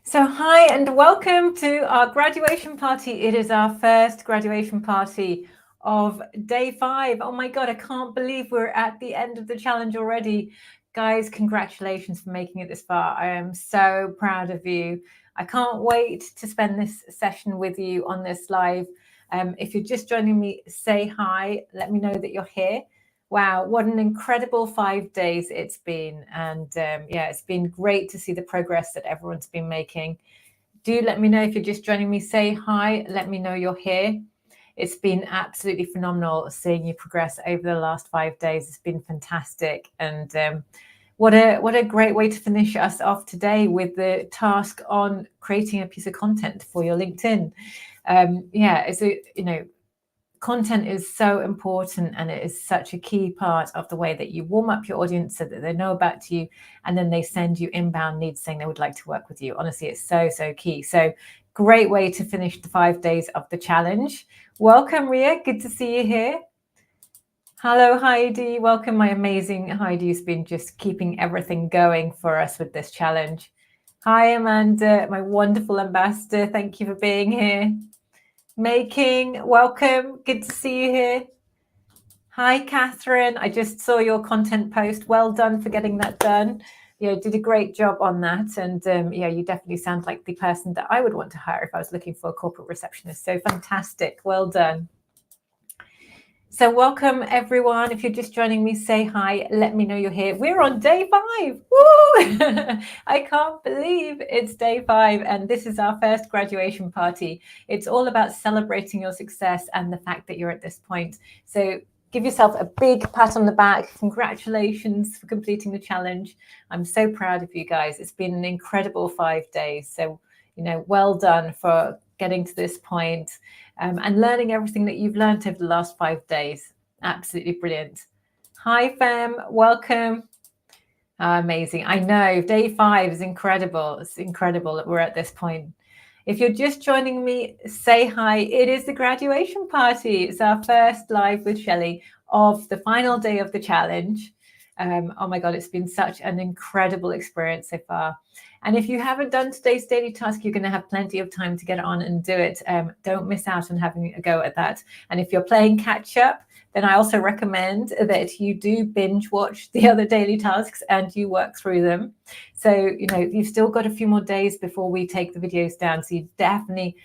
So hi and welcome to our graduation party. It is our first graduation party of day 5. Oh my God, I can't believe we're at the end of the challenge already. Guys, congratulations for making it this far. I am so proud of you. I can't wait to spend this session with you on this live. If you're just joining me, say hi. Let me know that you're here. Wow, what an incredible 5 days it's been. And yeah, it's been great to see the progress that everyone's been making. Do let me know if you're just joining me. Say hi. Let me know you're here. It's been absolutely phenomenal seeing you progress over the last 5 days. It's been fantastic. And what a great way to finish us off today with the task on creating a piece of content for your LinkedIn. Content is so important, and it is such a key part of the way that you warm up your audience so that they know about you, and then they send you inbound leads saying they would like to work with you. Honestly, it's so key. So great way to finish the 5 days of the challenge. Welcome, Ria. Good to see you here. Hello, Heidi. Welcome, my amazing Heidi, who's been just keeping everything going for us with this challenge. Hi, Amanda, my wonderful ambassador. Thank you for being here. Making, welcome. Good to see you here. Hi, Catherine. I just saw your content post. Well done for getting that done. Yeah, did a great job on that. And yeah, you definitely sound like the person that I would want to hire if I was looking for a corporate receptionist. So fantastic. Well done. So welcome, everyone. If you're just joining me, say hi. Let me know you're here. We're on day 5. Woo! I can't believe it's day 5, and this is our first graduation party. It's all about celebrating your success and the fact that you're at this point. So give yourself a big pat on the back. Congratulations for completing the challenge. I'm so proud of you guys. It's been an incredible 5 days. So, well done for getting to this point. And learning everything that you've learned over the last 5 days. Absolutely brilliant. Hi, Fem. Welcome. Amazing. I know. Day 5 is incredible. It's incredible that we're at this point. If you're just joining me, say hi. It is the graduation party. It's our first live with Shelley of the final day of the challenge. Oh my God, it's been such an incredible experience so far. And if you haven't done today's daily task, you're going to have plenty of time to get on and do it. Don't miss out on having a go at that. And if you're playing catch up, then I also recommend that you do binge watch the other daily tasks and you work through them. So, you've still got a few more days before we take the videos down. So you definitely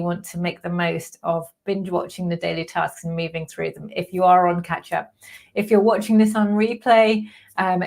want to make the most of binge watching the daily tasks and moving through them if you are on catch up. If you're watching this on replay,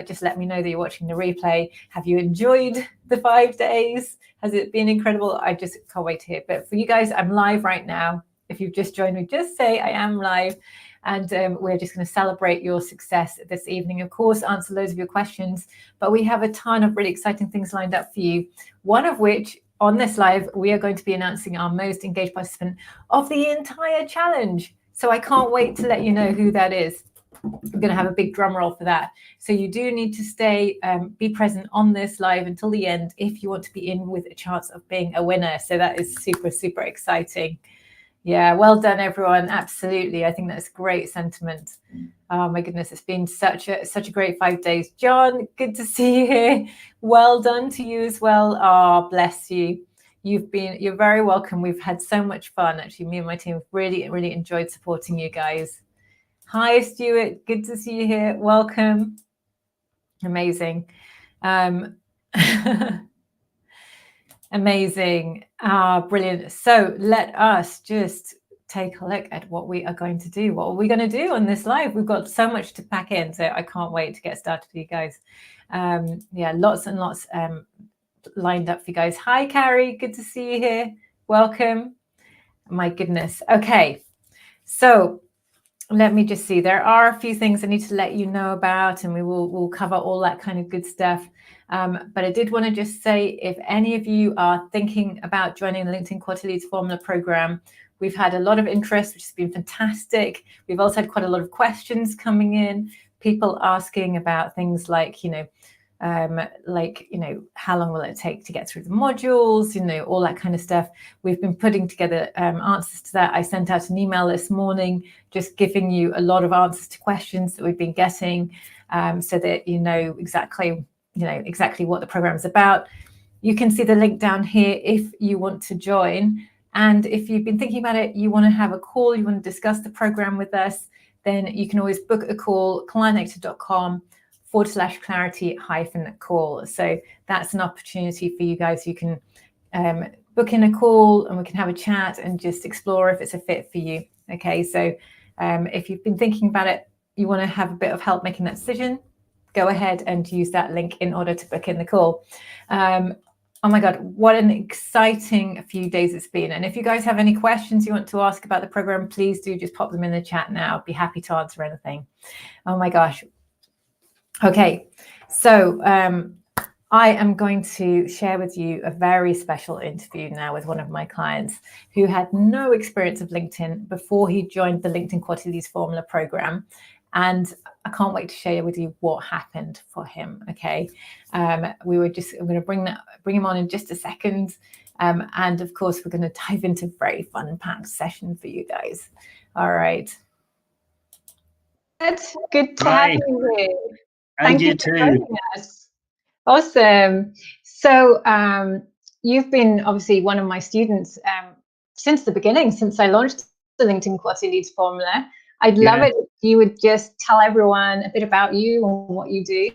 just let me know that you're watching the replay. Have you enjoyed the 5 days? Has it been incredible? I just can't wait to hear. But for you guys, I'm live right now. If you've just joined me, just say I am live. And we're just going to celebrate your success this evening. Of course, answer loads of your questions, but we have a ton of really exciting things lined up for you. One of which, on this live, we are going to be announcing our most engaged participant of the entire challenge. So I can't wait to let you know who that is. I'm going to have a big drum roll for that. So you do need to stay, be present on this live until the end if you want to be in with a chance of being a winner. So that is super exciting. Yeah, well done, everyone. Absolutely. I think that's great sentiment. Oh my goodness, it's been such a great 5 days. John, good to see you here. Well done to you as well. Oh, bless you. You're very welcome. We've had so much fun. Actually, me and my team have really enjoyed supporting you guys. Hi, Stuart. Good to see you here. Welcome. Amazing. Amazing. Brilliant. So let us just take a look at what we are going to do. What are we going to do on this live? We've got so much to pack in, so I can't wait to get started with you guys. Yeah, lots and lots lined up for you guys. Hi, Carrie. Good to see you here. Welcome. My goodness. Okay. So let me just see. There are a few things I need to let you know about, and we'll cover all that kind of good stuff. But I did want to just say, if any of you are thinking about joining the LinkedIn Quarterly Leads Formula program, we've had a lot of interest, which has been fantastic. We've also had quite a lot of questions coming in, people asking about things like, how long will it take to get through the modules, all that kind of stuff. We've been putting together answers to that. I sent out an email this morning just giving you a lot of answers to questions that we've been getting, so that you know exactly what the program is about. You can see the link down here if you want to join. And if you've been thinking about it, you want to have a call, you want to discuss the program with us, then you can always book a call, clientnectar.com/clarity-call. So that's an opportunity for you guys. You can book in a call and we can have a chat and just explore if it's a fit for you. Okay, so if you've been thinking about it, you want to have a bit of help making that decision, go ahead and use that link in order to book in the call. Oh my God, what an exciting few days it's been. And if you guys have any questions you want to ask about the program, please do just pop them in the chat now. I'd be happy to answer anything. Oh my gosh. Okay, so I am going to share with you a very special interview now with one of my clients who had no experience of LinkedIn before he joined the LinkedIn Quality Leads Formula program. And I can't wait to share with you what happened for him. Okay, I'm going to bring him on in just a second, and of course we're going to dive into a very fun-packed session for you guys. All right. It's good to have you here. Thank you for joining us. Awesome. So you've been obviously one of my students since the beginning, since I launched the LinkedIn Quality Leads Formula. I'd love it if you would just tell everyone a bit about you and what you do.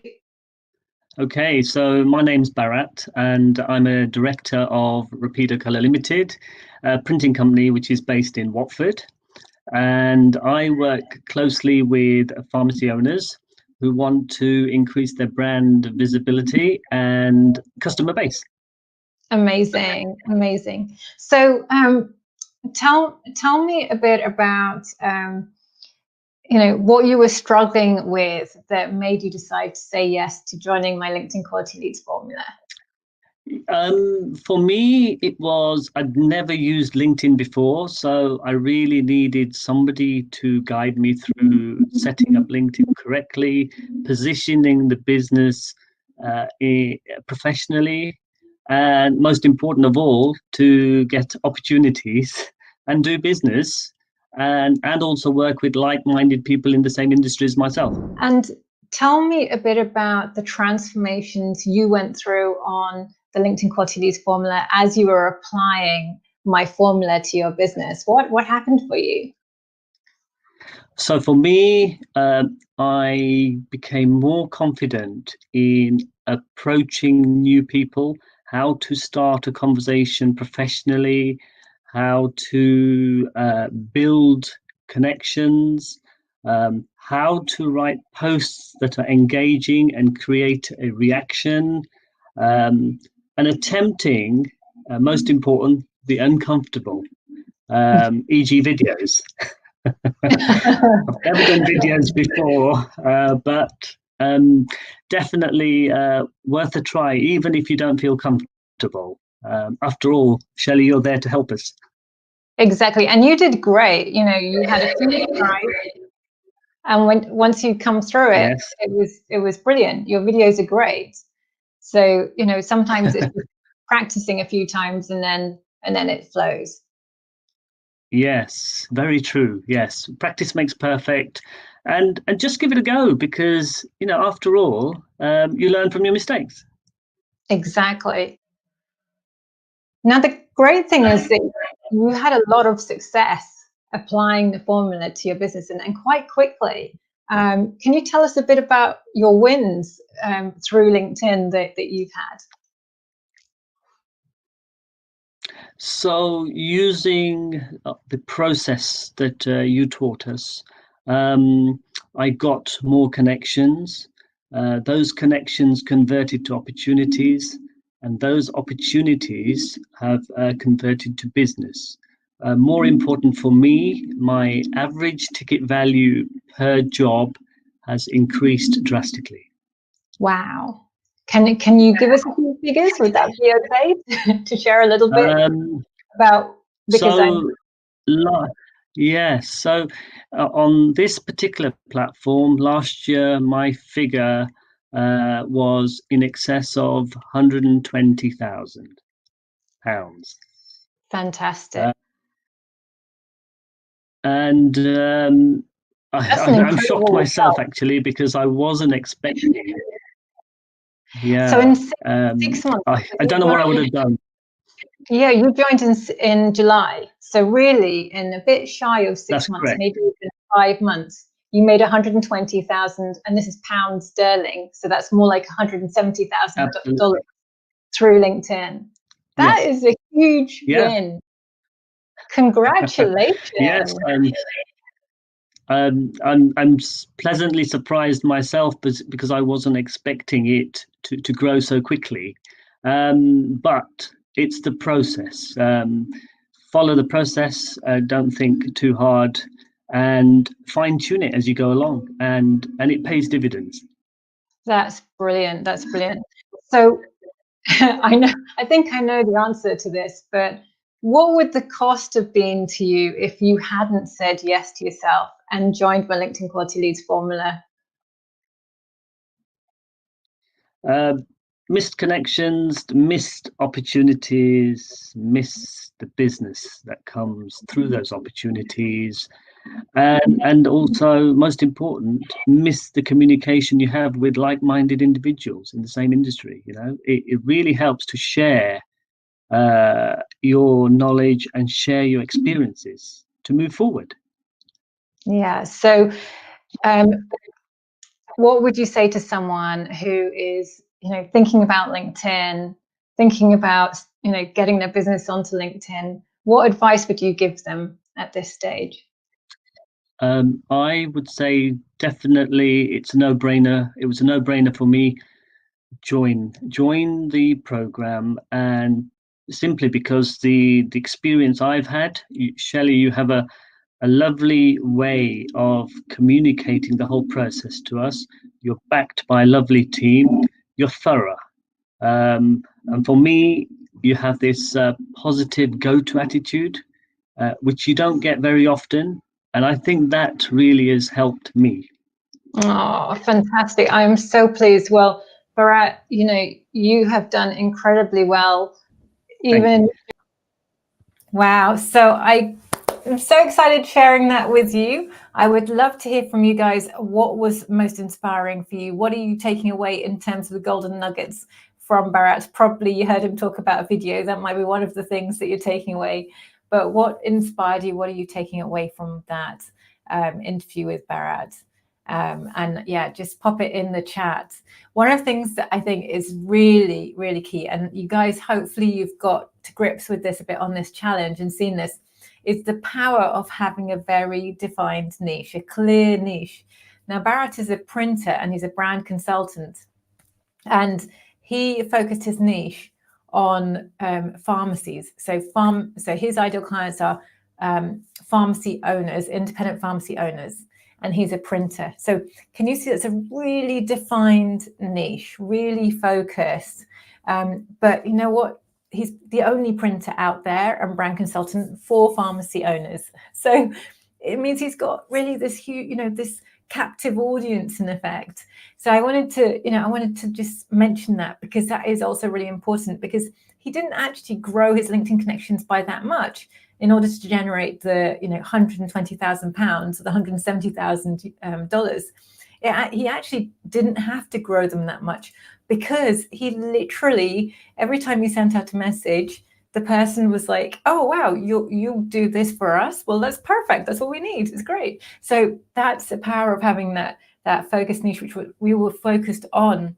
Okay, so my name's Bharat and I'm a director of Rapido Colour Limited, a printing company which is based in Watford. And I work closely with pharmacy owners who want to increase their brand visibility and customer base. Amazing, amazing. So tell me a bit about what you were struggling with that made you decide to say yes to joining my LinkedIn Quality Leads Formula. For me, it was, I'd never used LinkedIn before, so I really needed somebody to guide me through setting up LinkedIn correctly, positioning the business professionally, and most important of all, to get opportunities and do business and also work with like-minded people in the same industry as myself. And tell me a bit about the transformations you went through on the LinkedIn Quality Leads Formula as you were applying my formula to your business. What happened for you? So for me, I became more confident in approaching new people, how to start a conversation professionally, how to build connections, how to write posts that are engaging and create a reaction, and attempting, most important, the uncomfortable, e.g. videos. I've never done videos before, but definitely worth a try, even if you don't feel comfortable. After all, Shelley, you're there to help us. Exactly, and you did great. You had a few tries, and once you come through it, yes, it was brilliant. Your videos are great. So sometimes it's just practicing a few times and then it flows. Yes, very true. Yes, practice makes perfect, and just give it a go, because after all, you learn from your mistakes. Exactly. Now the great thing is that you had a lot of success applying the formula to your business and quite quickly. Can you tell us a bit about your wins through LinkedIn that you've had? So using the process that you taught us, I got more connections. Those connections converted to opportunities, and those opportunities have converted to business. More important for me, my average ticket value per job has increased drastically. Wow. Can you give us a few figures? Would that be okay to share a little bit about? Yes. So on this particular platform, last year my figure was in excess of £120,000. Fantastic. And I'm shocked myself, actually, because I wasn't expecting it. Yeah. So in 6 months, I don't know what I would have done. Yeah, you joined in July. So really, in a bit shy of 6 That's months, correct. maybe even 5 months, you made 120,000, and this is pounds sterling. So that's more like $170,000 Absolutely. through LinkedIn. That Yes. is a huge Yeah. win. Congratulations. Yes. I'm pleasantly surprised myself because I wasn't expecting it to grow so quickly. But it's the process. Follow the process. Don't think too hard, and fine tune it as you go along, and it pays dividends. That's brilliant. That's brilliant. So I think I know the answer to this, but what would the cost have been to you if you hadn't said yes to yourself and joined my LinkedIn Quality Leads formula? Missed connections, missed opportunities, missed the business that comes through those opportunities, and also, most important, miss the communication you have with like-minded individuals in the same industry. It really helps to share your knowledge and share your experiences to move forward. Yeah. So what would you say to someone who is, thinking about LinkedIn, thinking about, getting their business onto LinkedIn? What advice would you give them at this stage? I would say definitely it's a no-brainer. It was a no-brainer for me. Join the program, and simply because the experience I've had, Shelley, you have a lovely way of communicating the whole process to us. You're backed by a lovely team. You're thorough. And for me, you have this positive go-to attitude, which you don't get very often. And I think that really has helped me. Oh, fantastic. I am so pleased. Well, Bharat, you have done incredibly well. Even Wow. So I'm so excited sharing that with you. I would love to hear from you guys. What was most inspiring for you? What are you taking away in terms of the golden nuggets from Bharat? Probably you heard him talk about a video. That might be one of the things that you're taking away. But what inspired you? What are you taking away from that interview with Bharat? And yeah, just pop it in the chat. One of the things that I think is really, really key, and you guys, hopefully you've got to grips with this a bit on this challenge and seen this, is the power of having a very defined niche, a clear niche. Now, Bharat is a printer and he's a brand consultant, and he focused his niche on pharmacies. So his ideal clients are pharmacy owners, independent pharmacy owners, and he's a printer. So can you see that's a really defined niche, really focused. But you know what? He's the only printer out there and brand consultant for pharmacy owners. So it means he's got really this huge, this captive audience in effect. So I wanted to just mention that, because that is also really important, because he didn't actually grow his LinkedIn connections by that much in order to generate the £120,000 or the $170,000. He actually didn't have to grow them that much, because he literally, every time he sent out a message, the person was like, oh, wow, you do this for us? Well, that's perfect. That's what we need. It's great. So that's the power of having that focused niche, which we were focused on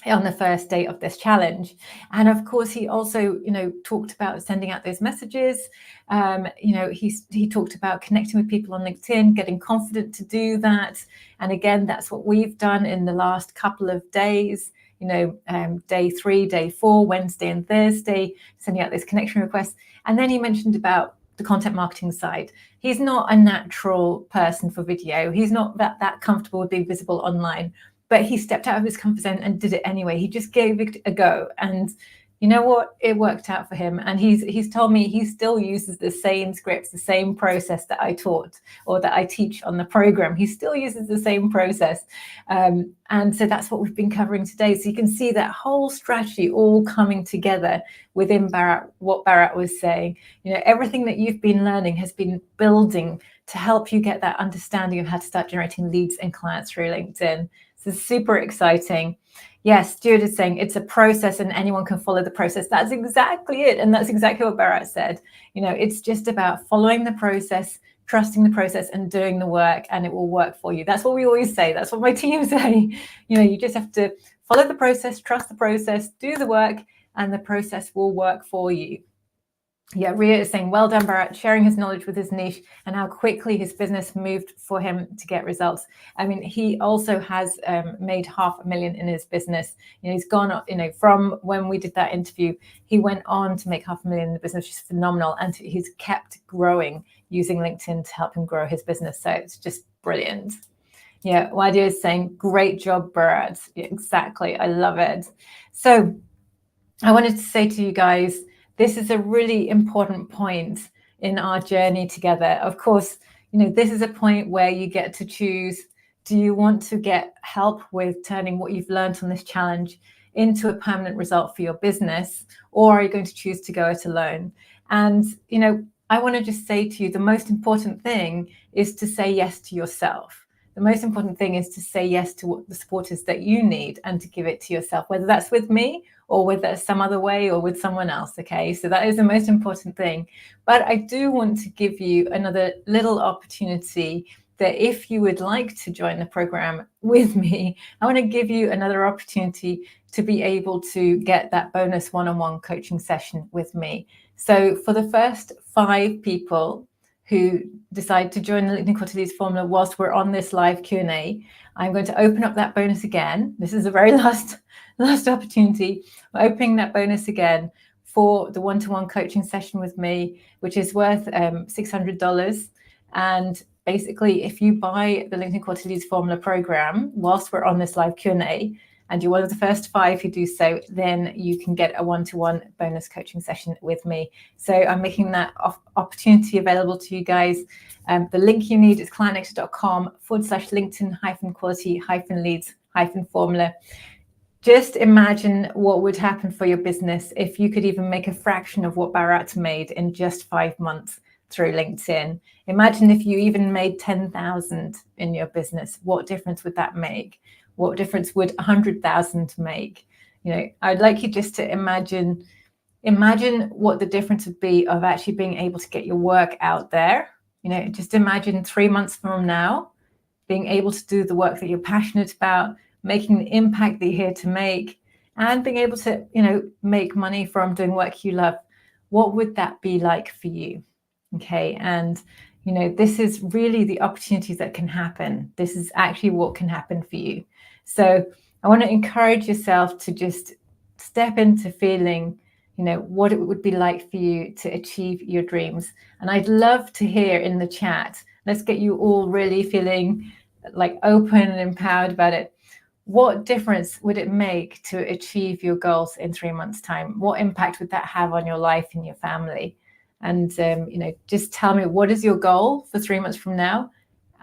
the first day of this challenge. And of course, he also, talked about sending out those messages. He talked about connecting with people on LinkedIn, getting confident to do that. And again, that's what we've done in the last couple of days. Day 3, day 4, Wednesday and Thursday, sending out those connection requests. And then he mentioned about the content marketing side. He's not a natural person for video. He's not that comfortable with being visible online, but he stepped out of his comfort zone and did it anyway. He just gave it a go. And you know what? It worked out for him. And he's told me he still uses the same scripts, the same process that I taught or that I teach on the program. He still uses the same process. And so that's what we've been covering today. So you can see that whole strategy all coming together within Bharat, what Bharat was saying. Everything that you've been learning has been building to help you get that understanding of how to start generating leads and clients through LinkedIn. So super exciting. Yes, Stuart is saying it's a process and anyone can follow the process. That's exactly it. And that's exactly what Bharat said. You know, it's just about following the process, trusting the process and doing the work, and it will work for you. That's what we always say. That's what my team say. You know, you just have to follow the process, trust the process, do the work, and the process will work for you. Yeah, Ria is saying, well done, Bharat, sharing his knowledge with his niche and how quickly his business moved for him to get results. I mean, he also has made $500,000 in his business. You know, he's gone, you know, from when we did that interview, he went on to make $500,000 in the business, which is phenomenal. And he's kept growing using LinkedIn to help him grow his business. So it's just brilliant. Yeah, Wadia is saying, great job, Bharat. Yeah, exactly. I love it. So I wanted to say to you guys, this is a really important point in our journey together. Of course, you know, this is a point where you get to choose, do you want to get help with turning what you've learned on this challenge into a permanent result for your business, or are you going to choose to go it alone? And, you know, I want to just say to you, the most important thing is to say yes to yourself. The most important thing is to say yes to what the support is that you need and to give it to yourself, whether that's with me or whether it's some other way or with someone else, okay? So that is the most important thing. But I do want to give you another little opportunity that if you would like to join the program with me, I want to give you another opportunity to be able to get that bonus one-on-one coaching session with me. So for the first 5 people who decide to join the LinkedIn Quarterly Leads formula whilst we're on this live Q&A, I'm going to open up that bonus again. This is the very last opportunity. We're opening that bonus again for the one-to-one coaching session with me, which is worth $600. And basically, if you buy the LinkedIn Quarterly Leads formula program whilst we're on this live Q&A, and you're one of the first 5 who do so, then you can get a one-to-one bonus coaching session with me. So I'm making that opportunity available to you guys. The link you need is clientnexus.com/LinkedIn-quality-leads-formula. Just imagine what would happen for your business if you could even make a fraction of what Bharat made in just 5 months through LinkedIn. Imagine if you even made 10,000 in your business. What difference would that make? What difference would 100,000 make? You know, I'd like you just to imagine what the difference would be of actually being able to get your work out there. You know, just imagine 3 months from now, being able to do the work that you're passionate about, making the impact that you're here to make, and being able to, you know, make money from doing work you love. What would that be like for you? Okay, and you know, this is really the opportunities that can happen. This is actually what can happen for you. So I want to encourage yourself to just step into feeling, you know, what it would be like for you to achieve your dreams. And I'd love to hear in the chat, let's get you all really feeling like open and empowered about it. What difference would it make to achieve your goals in 3 months' time? What impact would that have on your life and your family? And, you know, just tell me, what is your goal for 3 months from now?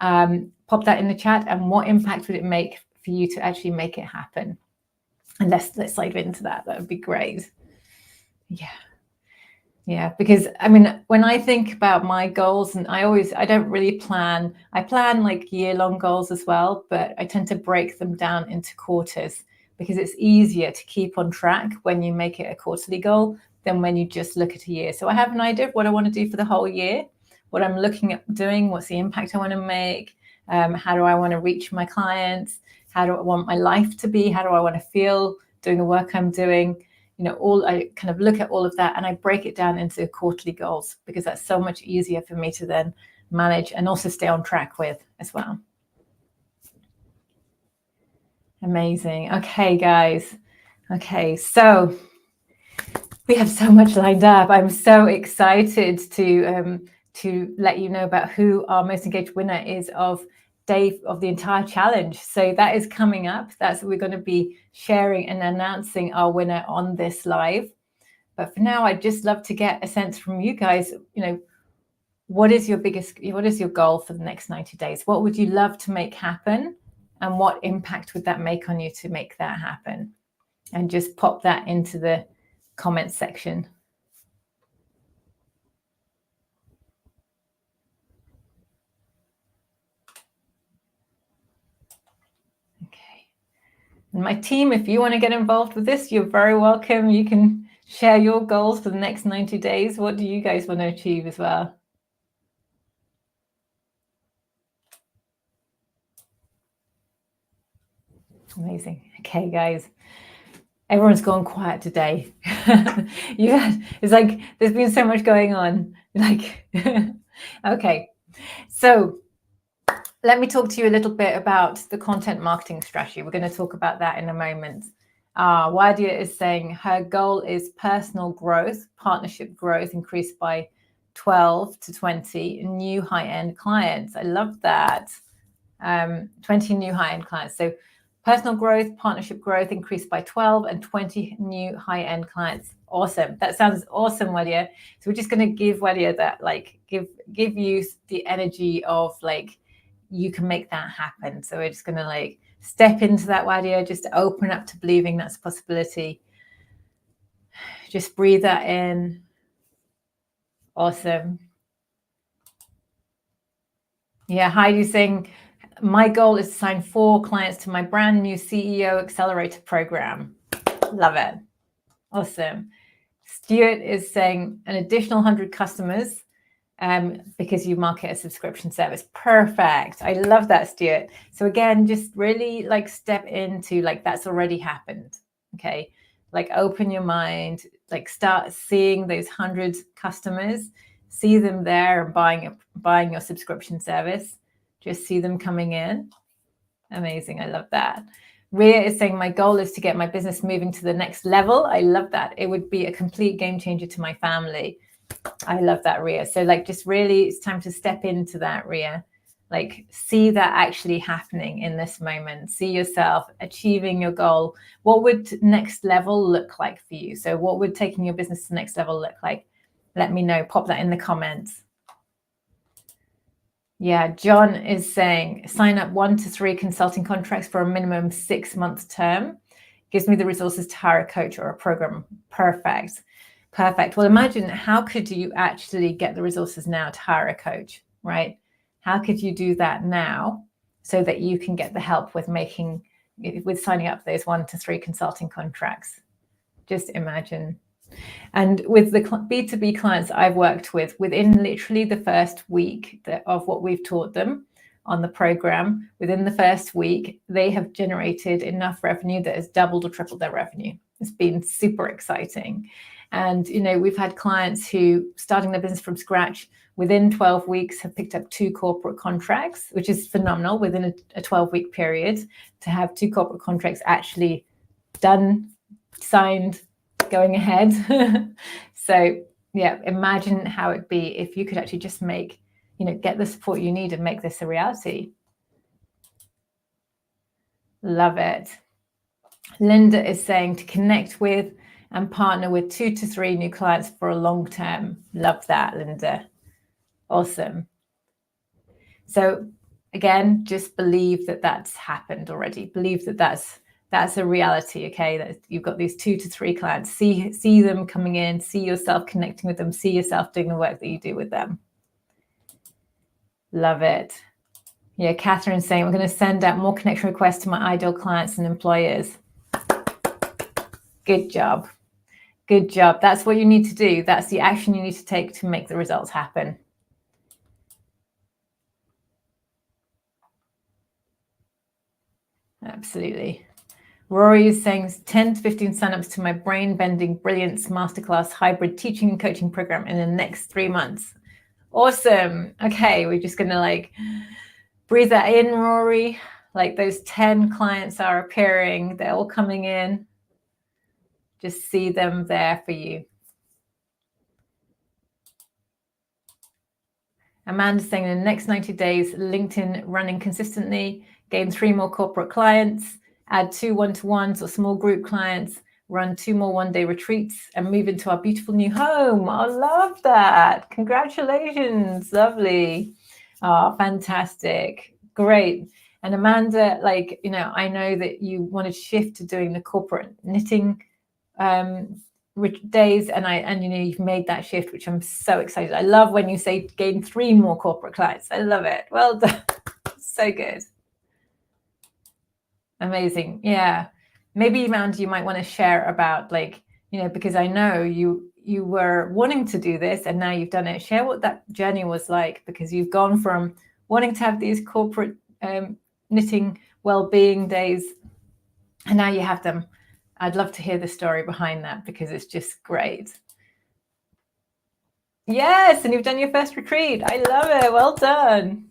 Pop that in the chat. And what impact would it make for you to actually make it happen? And let's dive into that. That would be great. Yeah, because I mean, when I think about my goals, and I don't really plan. I plan like year-long goals as well, but I tend to break them down into quarters because it's easier to keep on track when you make it a quarterly goal than when you just look at a year. So I have an idea of what I want to do for the whole year, what I'm looking at doing, what's the impact I want to make, how do I want to reach my clients, how do I want my life to be, how do I want to feel doing the work I'm doing. You know, I kind of look at all of that and I break it down into quarterly goals because that's so much easier for me to then manage and also stay on track with as well. Amazing. Okay, guys. Okay, so we have so much lined up. I'm so excited to let you know about who our most engaged winner is of day of the entire challenge. So that is coming up. We're going to be sharing and announcing our winner on this live. But for now, I'd just love to get a sense from you guys, you know, what is your goal for the next 90 days? What would you love to make happen? And what impact would that make on you to make that happen? And just pop that into the comments section. Okay. And my team, if you want to get involved with this, you're very welcome. You can share your goals for the next 90 days. What do you guys want to achieve as well? Amazing. Okay, guys. Everyone's gone quiet today. It's like there's been so much going on. Like, okay. So let me talk to you a little bit about the content marketing strategy. We're going to talk about that in a moment. Wadia is saying her goal is personal growth, partnership growth increased by 12 to 20 new high-end clients. I love that. 20 new high-end clients. So personal growth, partnership growth increased by 12 and 20 new high-end clients. Awesome. That sounds awesome, Wadia. So we're just going to give Wadia that, like, give you the energy of, like, you can make that happen. So we're just going to, like, step into that, Wadia, just open up to believing that's a possibility. Just breathe that in. Awesome. Yeah, Heidi's saying, my goal is to sign 4 clients to my brand new CEO Accelerator program. Love it. Awesome. Stuart is saying an additional 100 customers because you market a subscription service. Perfect. I love that, Stuart. So again, just really, like, step into, like, that's already happened. Okay. Like, open your mind, like, start seeing those 100 customers, see them there and buying your subscription service. Just see them coming in. Amazing. I love that. Ria is saying, my goal is to get my business moving to the next level. I love that. It would be a complete game changer to my family. I love that, Ria. So, like, just really, it's time to step into that, Ria. Like, see that actually happening in this moment. See yourself achieving your goal. What would next level look like for you? So what would taking your business to the next level look like? Let me know. Pop that in the comments. Yeah, John is saying, sign up 1 to 3 consulting contracts for a minimum 6-month term. Gives me the resources to hire a coach or a program. Perfect. Perfect. Well, imagine, how could you actually get the resources now to hire a coach, right? How could you do that now so that you can get the help with signing up those 1 to 3 consulting contracts? Just imagine. And with the B2B clients I've worked with, within literally the first week of what we've taught them on the program, within the first week, they have generated enough revenue that has doubled or tripled their revenue. It's been super exciting. And, you know, we've had clients who, starting their business from scratch, within 12 weeks have picked up 2 corporate contracts, which is phenomenal within a 12-week period to have 2 corporate contracts actually done, signed, going ahead. So yeah, imagine how it'd be if you could actually just make, you know, get the support you need and make this a reality. Love it. Linda is saying to connect with and partner with 2 to 3 new clients for a long term. Love that, Linda. Awesome. So again, just believe that that's happened already. Believe that that's a reality, okay? That you've got these 2 to 3 clients. See them coming in, see yourself connecting with them, see yourself doing the work that you do with them. Love it. Yeah, Catherine's saying, we're going to send out more connection requests to my ideal clients and employers. Good job. Good job. That's what you need to do. That's the action you need to take to make the results happen. Absolutely. Rory is saying 10 to 15 signups to my Brain Bending Brilliance Masterclass hybrid teaching and coaching program in the next 3 months. Awesome. Okay, we're just going to, like, breathe that in, Rory. Like, those 10 clients are appearing. They're all coming in. Just see them there for you. Amanda's saying in the next 90 days, LinkedIn running consistently, gain 3 more corporate clients, add 2 one-to-ones or small group clients, run 2 more one-day retreats, and move into our beautiful new home. I love that. Congratulations. Lovely. Oh, fantastic. Great. And Amanda, like, you know, I know that you want to shift to doing the corporate knitting days, and you know, you've made that shift, which I'm so excited. I love when you say gain 3 more corporate clients. I love it. Well done. So good. Amazing. Yeah. maybe, Amanda, you might want to share about, like, you know, because I know you were wanting to do this and now you've done it. Share what that journey was like, because you've gone from wanting to have these corporate knitting well-being days, and now you have them. I'd love to hear the story behind that, because it's just great. Yes, and you've done your first retreat. I love it. Well done.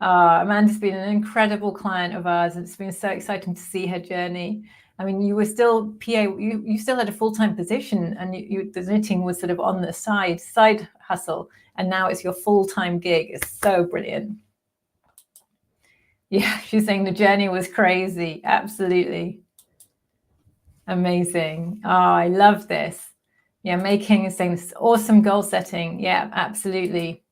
Amanda's been an incredible client of ours. It's been so exciting to see her journey. I mean, you were still PA, you still had a full-time position, and the knitting was sort of on the side hustle, and now it's your full-time gig. It's so brilliant. Yeah, she's saying the journey was crazy. Absolutely. Amazing. Oh, I love this. Yeah, Making is saying this awesome goal setting. Yeah, absolutely.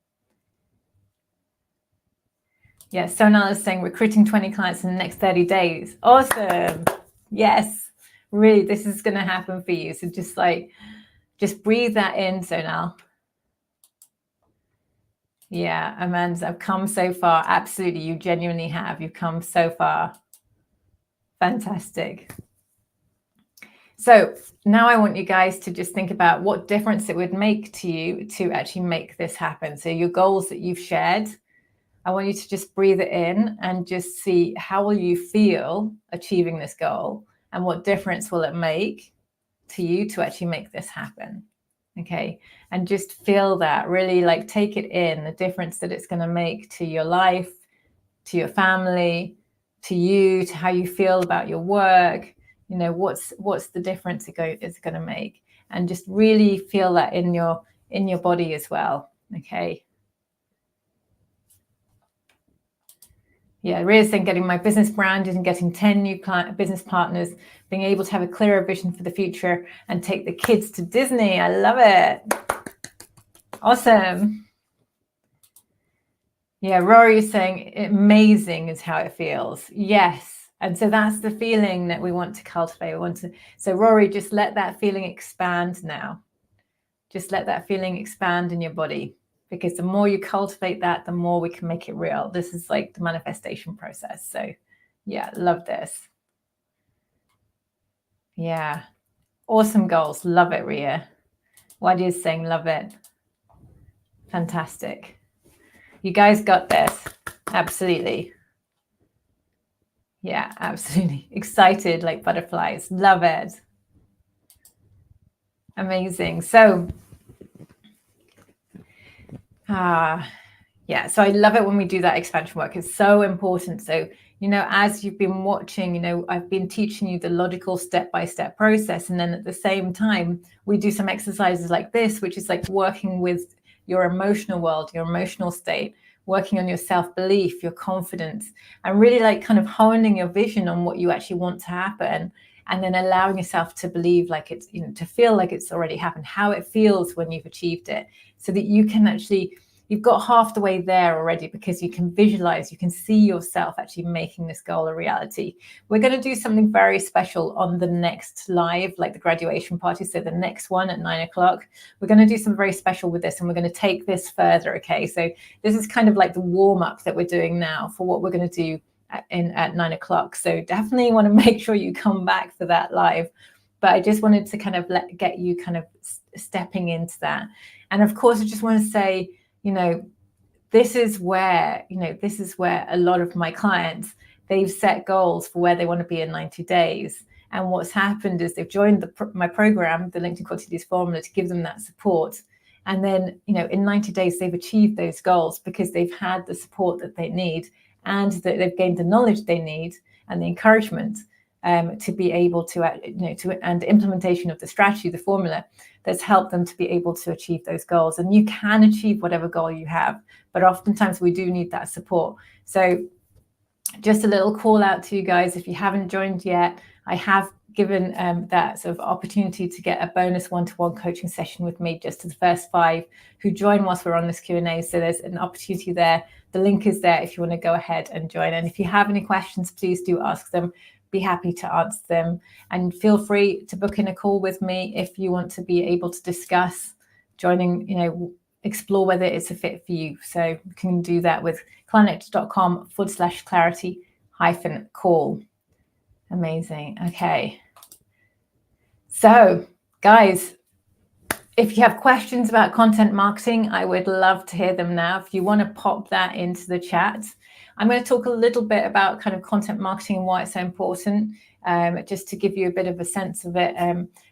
Yeah, Sonal is saying recruiting 20 clients in the next 30 days. Awesome. Yes, really, this is going to happen for you. So just breathe that in, Sonal. Yeah, Amanda, I've come so far. Absolutely, you genuinely have. You've come so far. Fantastic. So now I want you guys to just think about what difference it would make to you to actually make this happen. So your goals that you've shared, I want you to just breathe it in and just see, how will you feel achieving this goal, and what difference will it make to you to actually make this happen? Okay, and just feel that, really, like, take it in, the difference that it's going to make to your life, to your family, to you, to how you feel about your work. You know, what's the difference it's going to make, and just really feel that in your body as well. Okay. Yeah, Ria's saying getting my business branded and getting 10 new business partners, being able to have a clearer vision for the future and take the kids to Disney. I love it. Awesome. Yeah, Rory is saying amazing is how it feels. Yes. And so that's the feeling that we want to cultivate. So Rory, just let that feeling expand now. Just let that feeling expand in your body, because the more you cultivate that, the more we can make it real. This is like the manifestation process. So yeah, love this. Yeah. Awesome goals. Love it, Ria. Wadi is saying love it. Fantastic. You guys got this. Absolutely. Yeah, absolutely. Excited like butterflies. Love it. Amazing. So, yeah, so I love it when we do that expansion work. It's so important. So, you know, as you've been watching, you know, I've been teaching you the logical step-by-step process. And then at the same time, we do some exercises like this, which is like working with your emotional world, your emotional state, working on your self-belief, your confidence, and really like kind of honing your vision on what you actually want to happen. And then allowing yourself to believe like it's, you know, to feel like it's already happened, how it feels when you've achieved it, so that you can actually, you've got half the way there already, because you can visualize, you can see yourself actually making this goal a reality. We're going to do something very special on the next live, like the graduation party. So the next one at 9 o'clock, we're going to do something very special with this, and we're going to take this further. Okay, so this is kind of like the warm up that we're doing now for what we're going to do at 9 o'clock. So definitely want to make sure you come back for that live. But I just wanted to kind of get you kind of stepping into that. And of course, I just want to say, you know, this is where a lot of my clients, they've set goals for where they want to be in 90 days. And what's happened is they've joined my program, the LinkedIn Quantities Formula, to give them that support. And then, you know, in 90 days, they've achieved those goals because they've had the support that they need, and that they've gained the knowledge they need and the encouragement to be able to, and the implementation of the strategy, the formula that's helped them to be able to achieve those goals. And you can achieve whatever goal you have, but oftentimes we do need that support. So just a little call out to you guys, if you haven't joined yet, I have given that sort of opportunity to get a bonus one-to-one coaching session with me just to the first 5 who join whilst we're on this Q&A. So there's an opportunity there. The link is there if you want to go ahead and join. And if you have any questions, please do ask them. Be happy to answer them. And feel free to book in a call with me if you want to be able to discuss joining, you know, explore whether it's a fit for you. So you can do that with clarity-call. Amazing. Okay. So, guys, if you have questions about content marketing, I would love to hear them now. If you want to pop that into the chat. I'm going to talk a little bit about kind of content marketing and why it's so important, just to give you a bit of a sense of it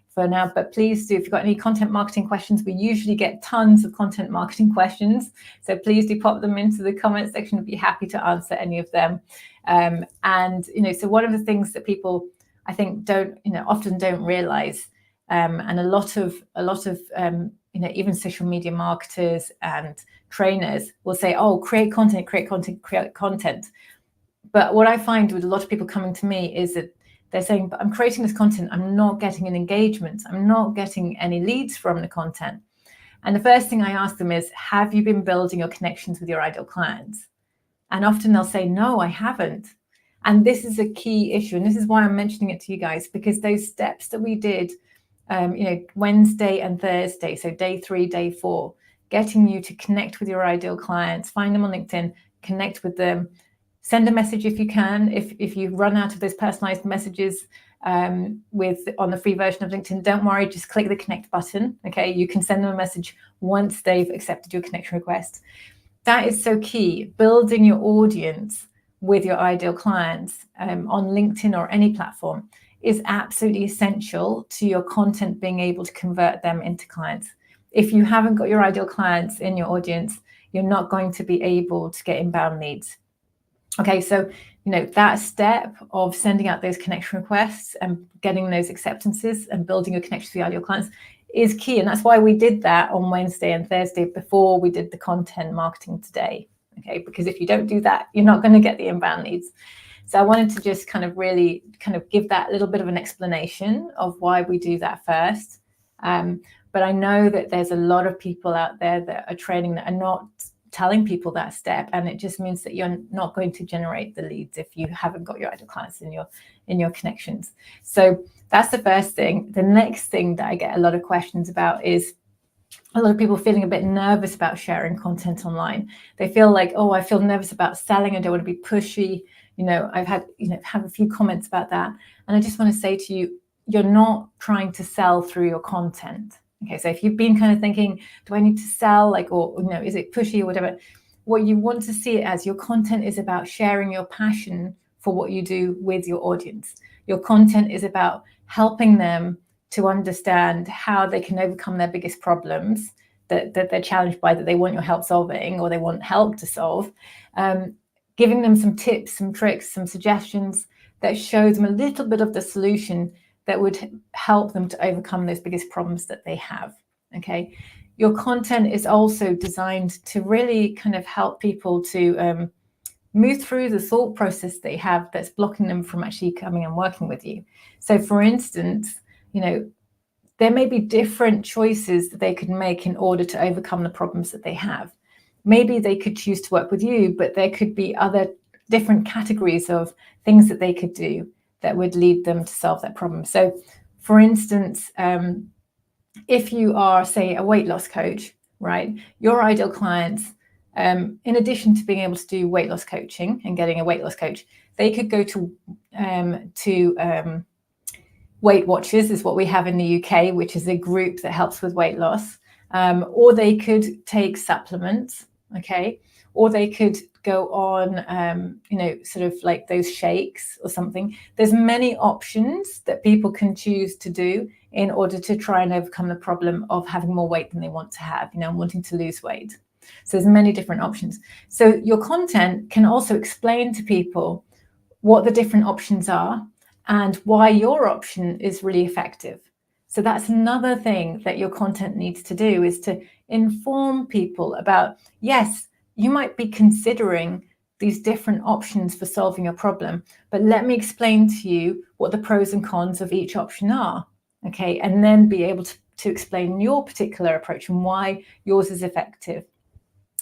for now. But please do, if you've got any content marketing questions, we usually get tons of content marketing questions. So please do pop them into the comment section. I'd be happy to answer any of them. And, so one of the things that people, I think, often don't realize, and a lot of even social media marketers and trainers will say, oh, create content. But what I find with a lot of people coming to me is that they're saying, but I'm creating this content, I'm not getting an engagement, I'm not getting any leads from the content. And the first thing I ask them is, have you been building your connections with your ideal clients? And often they'll say, no, I haven't. And this is a key issue. And this is why I'm mentioning it to you guys, because those steps that we did Wednesday and Thursday, so day 3, day 4, getting you to connect with your ideal clients, find them on LinkedIn, connect with them, send a message if you can. If you run out of those personalized messages on the free version of LinkedIn, don't worry, just click the connect button. Okay, you can send them a message once they've accepted your connection request. That is so key. Building your audience with your ideal clients on LinkedIn or any platform is absolutely essential to your content being able to convert them into clients. If you haven't got your ideal clients in your audience, you're not going to be able to get inbound leads. Okay, so that step of sending out those connection requests and getting those acceptances and building your connection with your ideal clients is key. And that's why we did that on Wednesday and Thursday before we did the content marketing today. Okay, because if you don't do that, you're not going to get the inbound leads. So I wanted to just really give that little bit of an explanation of why we do that first. But I know that there's a lot of people out there that are training that are not telling people that step, and it just means that you're not going to generate the leads if you haven't got your ideal clients in your connections. So that's the first thing. The next thing that I get a lot of questions about is a lot of people feeling a bit nervous about sharing content online. They feel like, oh, I feel nervous about selling. I don't want to be pushy. I've had a few comments about that. And I just want to say to you, you're not trying to sell through your content. Okay, so if you've been kind of thinking, do I need to sell, or is it pushy or whatever? What you want to see it as, your content is about sharing your passion for what you do with your audience. Your content is about helping them to understand how they can overcome their biggest problems that they're challenged by, that they want your help solving, or they want help to solve. Giving them some tips, some tricks, some suggestions that show them a little bit of the solution that would help them to overcome those biggest problems that they have. Okay, your content is also designed to really kind of help people to move through the thought process they have that's blocking them from actually coming and working with you. So for instance, there may be different choices that they could make in order to overcome the problems that they have. Maybe they could choose to work with you, but there could be other different categories of things that they could do that would lead them to solve that problem. So for instance, if you are, say, a weight loss coach, right, your ideal clients, in addition to being able to do weight loss coaching and getting a weight loss coach, they could go to Weight Watchers, is what we have in the UK, which is a group that helps with weight loss, or they could take supplements, okay, or they could go on, sort of like those shakes or something. There's many options that people can choose to do in order to try and overcome the problem of having more weight than they want to have, wanting to lose weight. So there's many different options. So your content can also explain to people what the different options are and why your option is really effective. So that's another thing that your content needs to do, is to inform people about, yes, you might be considering these different options for solving your problem, but let me explain to you what the pros and cons of each option are, okay? And then be able to explain your particular approach and why yours is effective.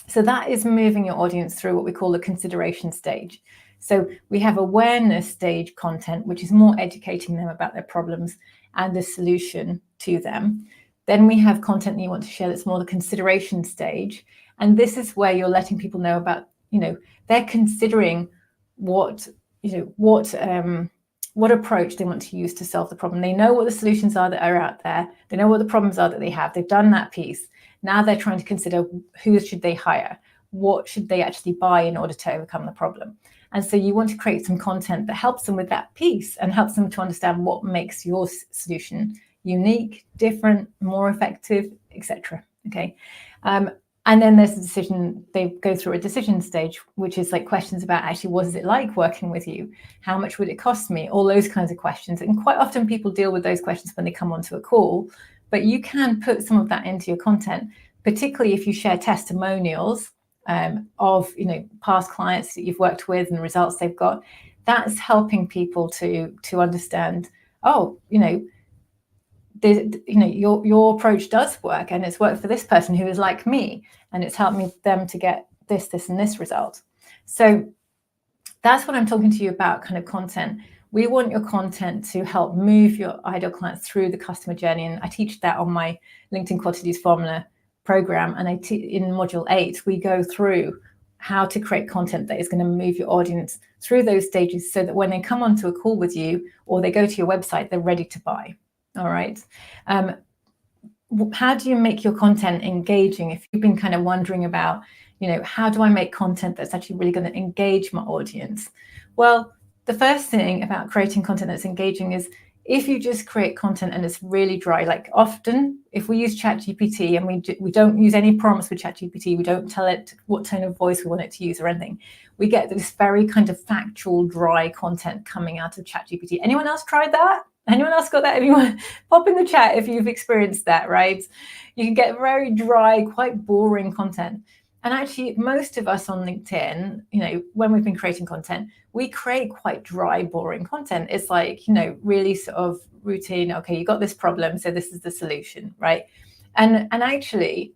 So that is moving your audience through what we call the consideration stage. So we have awareness stage content, which is more educating them about their problems and the solution to them. Then we have content that you want to share that's more the consideration stage. And this is where you're letting people know about, they're considering what what approach they want to use to solve the problem. They know what the solutions are that are out there. They know what the problems are that they have. They've done that piece. Now they're trying to consider who should they hire? What should they actually buy in order to overcome the problem? And so you want to create some content that helps them with that piece and helps them to understand what makes your solution unique, different, more effective, etc. Okay. And then there's a decision, they go through a decision stage, which is like questions about actually, what is it like working with you? How much would it cost me? All those kinds of questions. And quite often people deal with those questions when they come onto a call, but you can put some of that into your content, particularly if you share testimonials of, you know, past clients that you've worked with and the results they've got. That's helping people to understand, oh, you know, your approach does work, and it's worked for this person who is like me, and it's helped them to get this and this result. So that's what I'm talking to you about, kind of content. We want your content to help move your ideal clients through the customer journey, and I teach that on my LinkedIn Quantities Formula program. And in module 8, we go through how to create content that is going to move your audience through those stages, so that when they come onto a call with you or they go to your website, they're ready to buy. All right. How do you make your content engaging? If you've been kind of wondering about, you know, how do I make content that's actually really going to engage my audience? Well, the first thing about creating content that's engaging is, if you just create content and it's really dry, like often if we use ChatGPT and we don't use any prompts with ChatGPT, we don't tell it what tone of voice we want it to use or anything, we get this very kind of factual, dry content coming out of ChatGPT. Anyone else tried that? Anyone else got that? Anyone? Pop in the chat if you've experienced that, right? You can get very dry, quite boring content. And actually, most of us on LinkedIn, you know, when we've been creating content, we create quite dry, boring content. It's like, you know, really sort of routine. Okay, you got this problem, so this is the solution, right? And actually,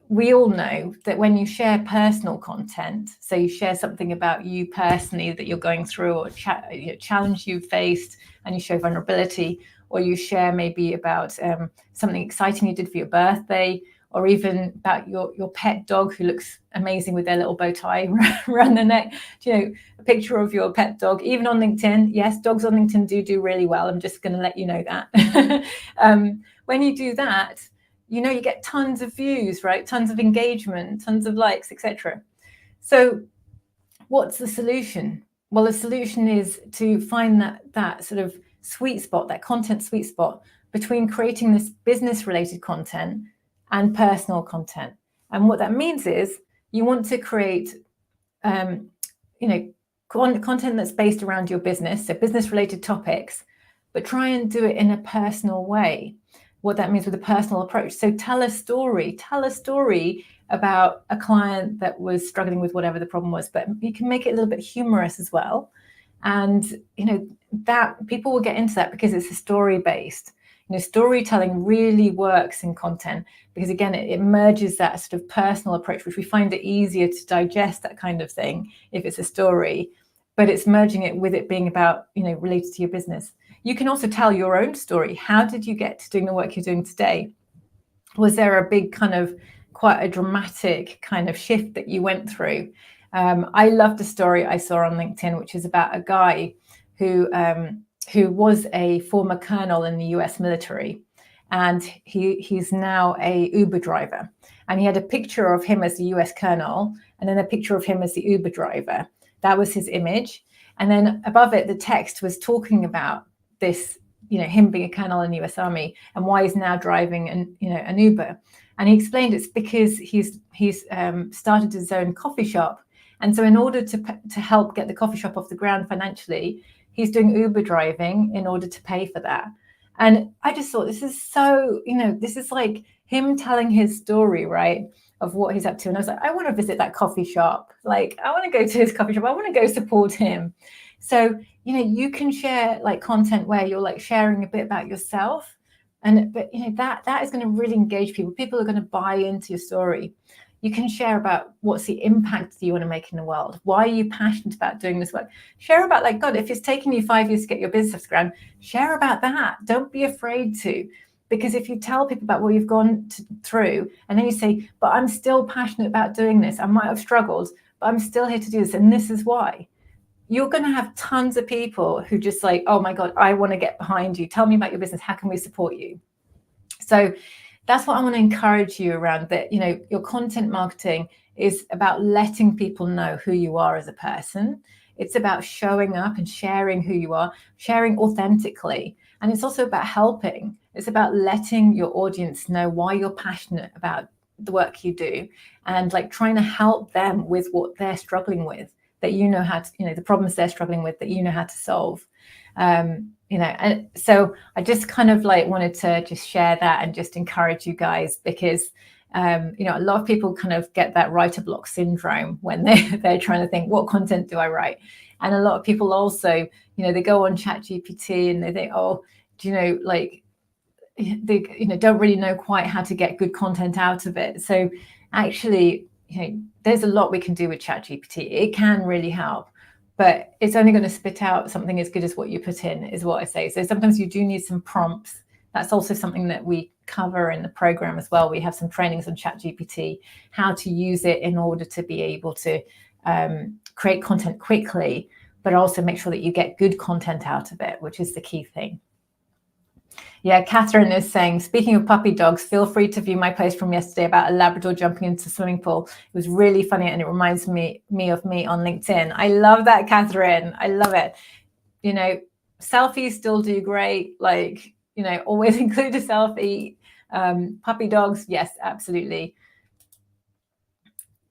we all know that when you share personal content, so you share something about you personally that you're going through, or challenge you faced, and you show vulnerability, or you share maybe about something exciting you did for your birthday, or even about your pet dog who looks amazing with their little bow tie around their neck. You know, a picture of your pet dog, even on LinkedIn. Yes, dogs on LinkedIn do really well. I'm just going to let you know that. When you do that, you know, you get tons of views, right? Tons of engagement, tons of likes, etc. So what's the solution? Well, the solution is to find that sort of sweet spot, that content sweet spot between creating this business related content and personal content. And what that means is you want to create, you know, content that's based around your business, so business related topics, but try and do it in a personal way. What that means with a personal approach. So tell a story about a client that was struggling with whatever the problem was, but you can make it a little bit humorous as well. And, you know, that people will get into that because it's a story based. You know, storytelling really works in content because, again, it merges that sort of personal approach, which we find it easier to digest, that kind of thing, if it's a story, but it's merging it with it being about, you know, related to your business. You can also tell your own story. How did you get to doing the work you're doing today? Was there a big kind of quite a dramatic kind of shift that you went through? I loved a story I saw on LinkedIn, which is about a guy who was a former colonel in the US military, and he's now a Uber driver. And he had a picture of him as the US colonel, and then a picture of him as the Uber driver. That was his image. And then above it, the text was talking about this, you know, him being a colonel in the US Army and why he's now driving an Uber. And he explained it's because he's started his own coffee shop. And so in order to help get the coffee shop off the ground financially, he's doing Uber driving in order to pay for that. And I just thought, this is so, you know, this is like him telling his story, right, of what he's up to. And I was like, I want to visit that coffee shop. Like, I want to go to his coffee shop. I want to go support him. So, you know, you can share like content where you're like sharing a bit about yourself, but you know, that is going to really engage people. People are going to buy into your story. You can share about what's the impact that you want to make in the world. Why are you passionate about doing this work? Share about, like, God, if it's taking you 5 years to get your business off the ground, share about that. Don't be afraid to, because if you tell people about what you've gone through, and then you say, but I'm still passionate about doing this. I might have struggled, but I'm still here to do this. And this is why. you're going to have tons of people who just like, oh my God, I want to get behind you. Tell me about your business. How can we support you? So that's what I want to encourage you around, that, you know, your content marketing is about letting people know who you are as a person. It's about showing up and sharing who you are, sharing authentically. And it's also about helping. It's about letting your audience know why you're passionate about the work you do, and like trying to help them with what they're struggling with, that you know how to, you know, the problems they're struggling with, that you know how to solve. You know, and so I just kind of like wanted to just share that and just encourage you guys, because you know, a lot of people kind of get that writer block syndrome when they're trying to think, what content do I write? And a lot of people also, you know, they go on ChatGPT and they think, oh, do you know, like they, you know, don't really know quite how to get good content out of it. So actually, you know, there's a lot we can do with ChatGPT. It can really help, but it's only going to spit out something as good as what you put in, is what I say. So sometimes you do need some prompts. That's also something that we cover in the program as well. We have some trainings on ChatGPT, how to use it in order to be able to create content quickly, but also make sure that you get good content out of it, which is the key thing. Yeah, Catherine is saying, speaking of puppy dogs, feel free to view my post from yesterday about a Labrador jumping into a swimming pool. It was really funny and it reminds me of me on LinkedIn. I love that, Catherine. I love it. You know, selfies still do great. Like, you know, always include a selfie. Puppy dogs, yes, absolutely.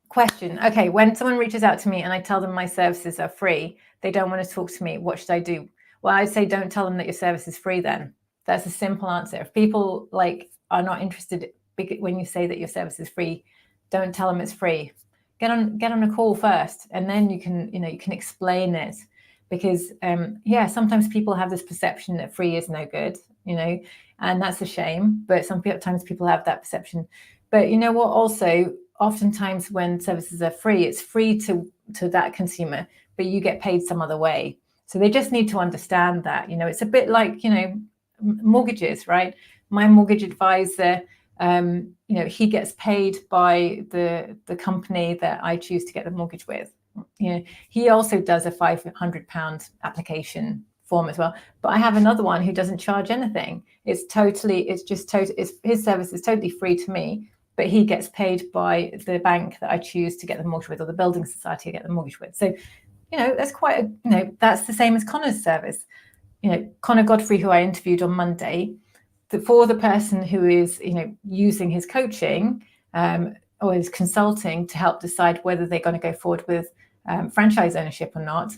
Question. Okay, when someone reaches out to me and I tell them my services are free, they don't want to talk to me, what should I do? Well, I'd say don't tell them that your service is free then. That's a simple answer. If people like are not interested when you say that your service is free, don't tell them it's free. Get on a call first, and then you can, you know, you can explain it, because yeah, sometimes people have this perception that free is no good, you know, and that's a shame. But sometimes people have that perception. But you know what? Also, oftentimes when services are free, it's free to that consumer, but you get paid some other way. So they just need to understand that, you know, it's a bit like, you know, mortgages, right? My mortgage advisor, you know, he gets paid by the company that I choose to get the mortgage with. You know, he also does a £500 application form as well. But I have another one who doesn't charge anything. His service is totally free to me, but he gets paid by the bank that I choose to get the mortgage with, or the building society I get the mortgage with. So, you know, that's quite a, you know, that's the same as Connor's service. You know, Connor Godfrey, who I interviewed on Monday, for the person who is, you know, using his coaching or his consulting to help decide whether they're going to go forward with franchise ownership or not,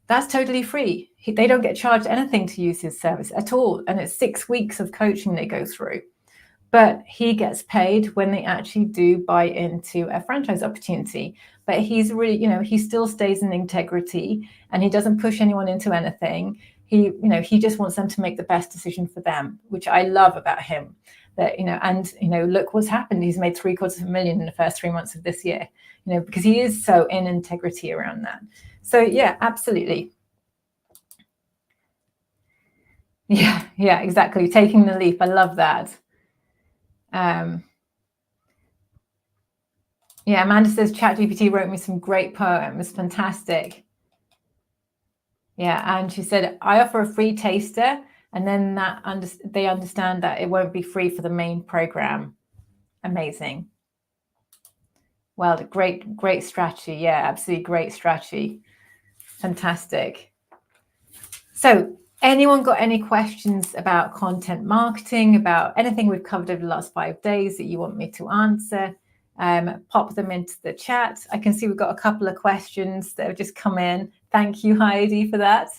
that's totally free. They don't get charged anything to use his service at all. And it's 6 weeks of coaching they go through. But he gets paid when they actually do buy into a franchise opportunity. But he's really, you know, he still stays in integrity and he doesn't push anyone into anything. He, you know, he just wants them to make the best decision for them, which I love about him. That, you know, and, you know, look what's happened. He's made $750,000 in the first 3 months of this year, you know, because he is so in integrity around that. So yeah, absolutely. Yeah, exactly. Taking the leap. I love that. Yeah, Amanda says ChatGPT wrote me some great poems. Fantastic. Yeah, and she said, I offer a free taster, and then they understand that it won't be free for the main program. Amazing. Well, great strategy. Yeah, absolutely great strategy. Fantastic. So anyone got any questions about content marketing, about anything we've covered over the last 5 days that you want me to answer? Pop them into the chat. I can see we've got a couple of questions that have just come in. Thank you, Heidi, for that.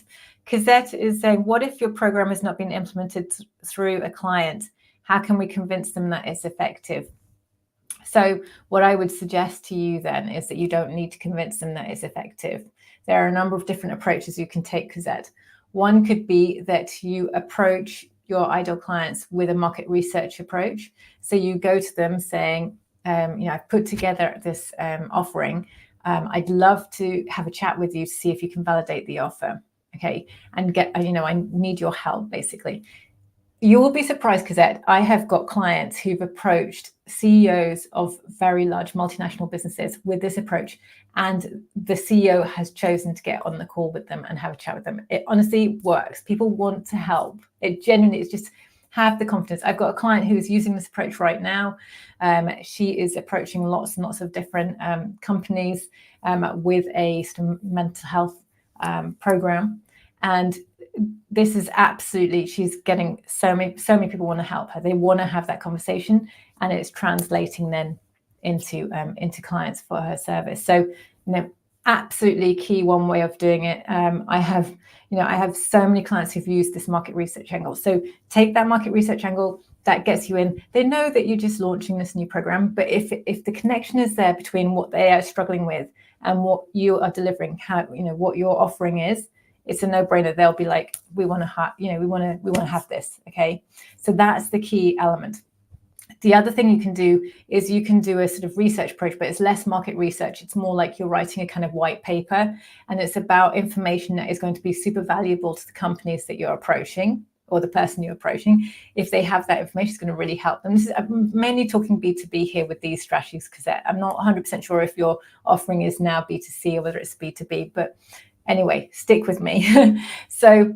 Cosette is saying, what if your program has not been implemented through a client? How can we convince them that it's effective? So what I would suggest to you then is that you don't need to convince them that it's effective. There are a number of different approaches you can take, Cosette. One could be that you approach your ideal clients with a market research approach. So you go to them saying, you know, I've put together this offering. I'd love to have a chat with you to see if you can validate the offer. Okay. And get, you know, I need your help basically. You will be surprised, Cosette. I have got clients who've approached CEOs of very large multinational businesses with this approach, and the CEO has chosen to get on the call with them and have a chat with them. It honestly works. People want to help. It genuinely is just have the confidence. I've got a client who is using this approach right now. She is approaching lots and lots of different companies with a sort of mental health program. And this is absolutely, she's getting so many people want to help her. They want to have that conversation, and it's translating then into clients for her service. So, absolutely key one way of doing it. I have so many clients who've used this market research angle. So take that market research angle, that gets you in. They know that you're just launching this new program, but if the connection is there between what they are struggling with and what you are delivering, how, what your offering is, it's a no-brainer. They'll be like, we want to have this. Okay, so that's the key element. The other thing you can do is you can do a sort of research approach, but it's less market research. It's more like you're writing a kind of white paper, and it's about information that is going to be super valuable to the companies that you're approaching, or the person you're approaching. If they have that information, it's going to really help them. I'm mainly talking B2B here with these strategies, because I'm not 100% sure if your offering is now B2C or whether it's B2B, but anyway, stick with me. So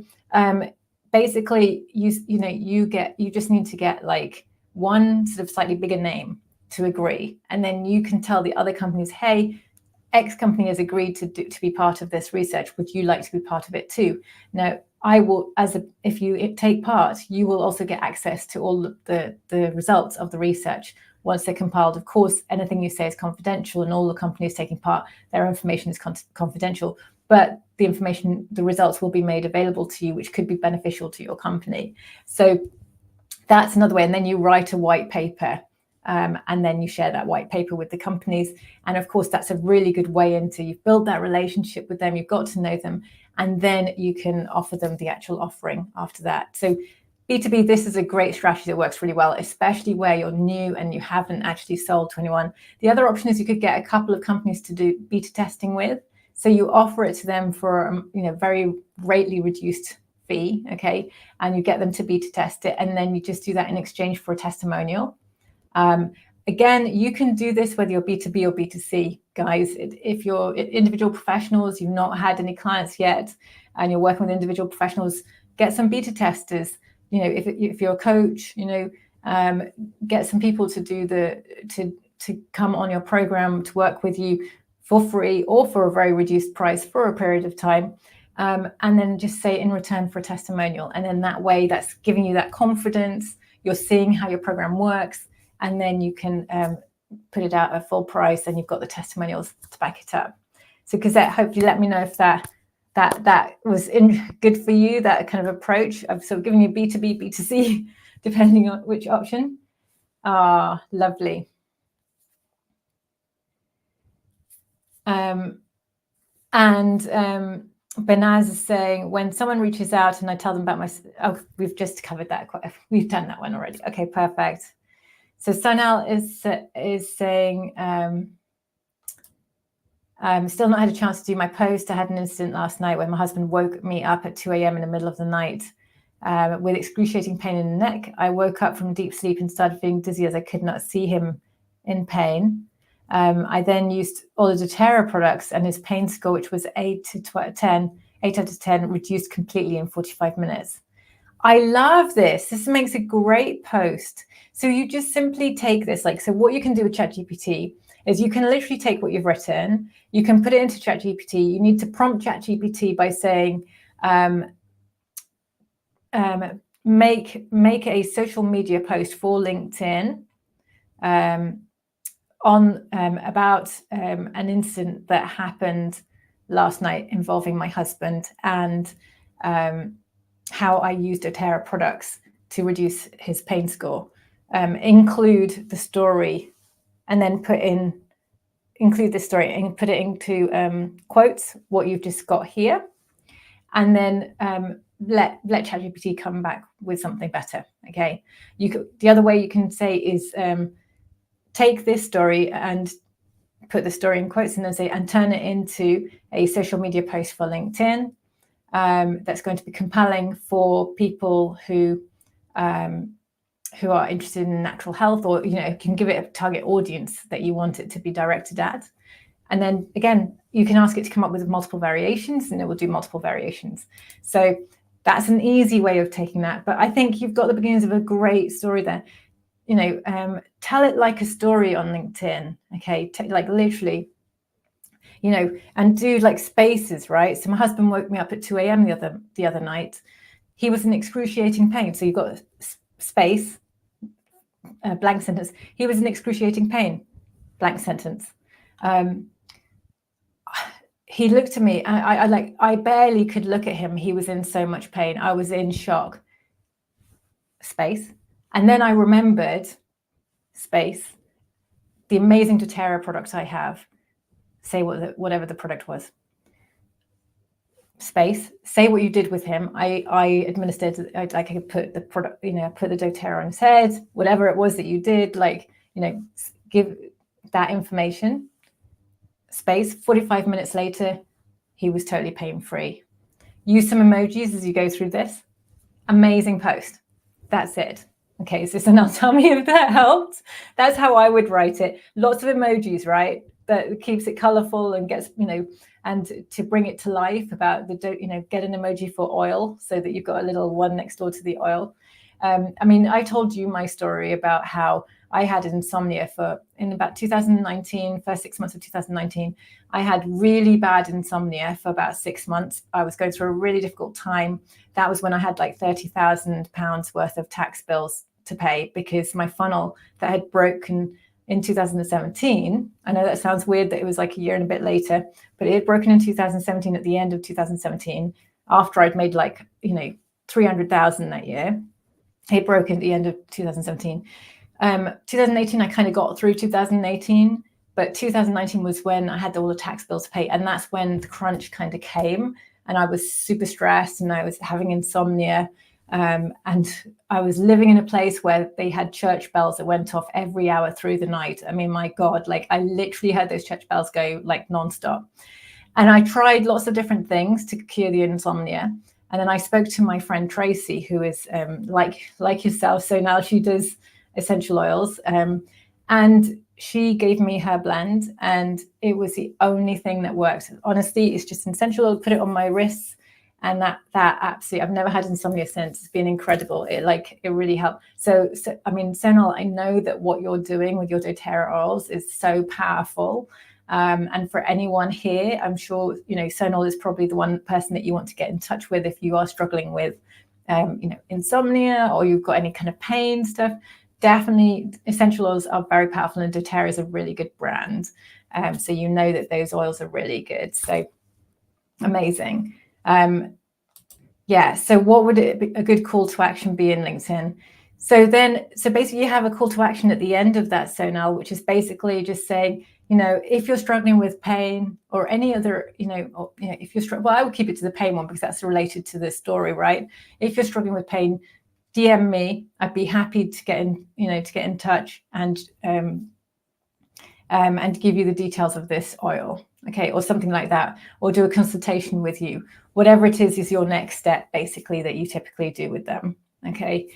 basically, you just need to get like one sort of slightly bigger name to agree, and then you can tell the other companies, hey, X company has agreed to be part of this research. Would you like to be part of it too? Now, I will, if you take part, you will also get access to all the results of the research once they're compiled. Of course, anything you say is confidential, and all the companies taking part, their information is confidential. But the information, the results will be made available to you, which could be beneficial to your company. So that's another way. And then you write a white paper, and then you share that white paper with the companies. And of course, that's a really good way into, you've built that relationship with them, you've got to know them, and then you can offer them the actual offering after that. So B2B, this is a great strategy that works really well, especially where you're new and you haven't actually sold to anyone. The other option is you could get a couple of companies to do beta testing with. So you offer it to them for very greatly reduced fee, okay, and you get them to beta test it, and then you just do that in exchange for a testimonial. Again, you can do this whether you're B2B or B2C, guys. If you're individual professionals, you've not had any clients yet, and you're working with individual professionals, get some beta testers. If you're a coach, get some people to do to come on your program to work with you for free or for a very reduced price for a period of time, and then just say in return for a testimonial. And then that way, that's giving you that confidence. You're seeing how your program works, and then you can put it out at full price, and you've got the testimonials to back it up. So Cosette, hopefully let me know if that was good for you, that kind of approach. I've sort of given you B2B, B2C, depending on which option. Lovely. Benaz is saying, when someone reaches out and I tell them about we've just covered that. We've done that one already. Okay, perfect. So Sonal is saying, still not had a chance to do my post. I had an incident last night when my husband woke me up at 2 a.m. in the middle of the night with excruciating pain in the neck. I woke up from deep sleep and started feeling dizzy as I could not see him in pain. I then used all the doTERRA products, and his pain score, which was 8 out of 10, reduced completely in 45 minutes. I love this. This makes a great post. So you just simply take this, so what you can do with ChatGPT is you can literally take what you've written, you can put it into ChatGPT. You need to prompt ChatGPT by saying, make a social media post for LinkedIn on about an incident that happened last night involving my husband, and how I used doTERRA products to reduce his pain score. Include the story, and then include the story and put it into quotes, what you've just got here, and then let ChatGPT come back with something better. Okay, the other way you can say is take this story and put the story in quotes, and then say, and turn it into a social media post for LinkedIn that's going to be compelling for people who who are interested in natural health, or, you know, can give it a target audience that you want it to be directed at. And then again, you can ask it to come up with multiple variations, and it will do multiple variations. So that's an easy way of taking that. But I think you've got the beginnings of a great story there. You know, tell it like a story on LinkedIn. Okay, like literally, you know, and do like spaces, right? So my husband woke me up at 2 a.m. the other night. He was in excruciating pain. So you've got space, blank sentence. He was in excruciating pain, blank sentence. He looked at me, and I barely could look at him. He was in so much pain. I was in shock. Space. And then I remembered, space, the amazing doTERRA product I have. Say whatever the product was. Space. Say what you did with him. I administered, I could put the product, you know, put the doTERRA on his head, whatever it was that you did, like, you know, give that information. Space. 45 minutes later, he was totally pain-free. Use some emojis as you go through this. Amazing post. That's it. Okay, so now tell me if that helped. That's how I would write it. Lots of emojis, right? That keeps it colorful and gets, you know, and to bring it to life about the, you know, get an emoji for oil so that you've got a little one next door to the oil. I mean, I told you my story about how I had insomnia in about 2019, first 6 months of 2019. I had really bad insomnia for about 6 months. I was going through a really difficult time. That was when I had like £30,000 worth of tax bills to pay, because my funnel that had broken in 2017, I know that sounds weird that it was like a year and a bit later, but it had broken in 2017, at the end of 2017, after I'd made like, you know, 300,000 that year. It broke at the end of 2017. 2018, I kind of got through 2018, but 2019 was when I had all the tax bills to pay. And that's when the crunch kind of came, and I was super stressed, and I was having insomnia. And I was living in a place where they had church bells that went off every hour through the night. I mean, my God, like I literally heard those church bells go like nonstop. And I tried lots of different things to cure the insomnia. And then I spoke to my friend Tracy, who is like yourself. So now she does essential oils. And she gave me her blend, and it was the only thing that worked. Honestly, it's just essential oil, put it on my wrists. And that absolutely, I've never had insomnia since. It's been incredible. It really helped. So I mean, Sonal, I know that what you're doing with your doTERRA oils is so powerful. And for anyone here, I'm sure, you know, Sonal is probably the one person that you want to get in touch with if you are struggling with, you know, insomnia, or you've got any kind of pain stuff. Definitely, essential oils are very powerful, and doTERRA is a really good brand. So you know that those oils are really good. So amazing. Yeah, so what would it be, a good call to action be in LinkedIn? So basically you have a call to action at the end of that, Sonal, which is basically just saying, you know, if you're struggling with pain or any other, you know, or, you know, if you're struggling, well, I would keep it to the pain one because that's related to the story, right? If you're struggling with pain, DM me. I'd be happy to get in, you know, to get in touch and give you the details of this oil, okay, or something like that, or do a consultation with you. Whatever it is your next step, basically, that you typically do with them, okay?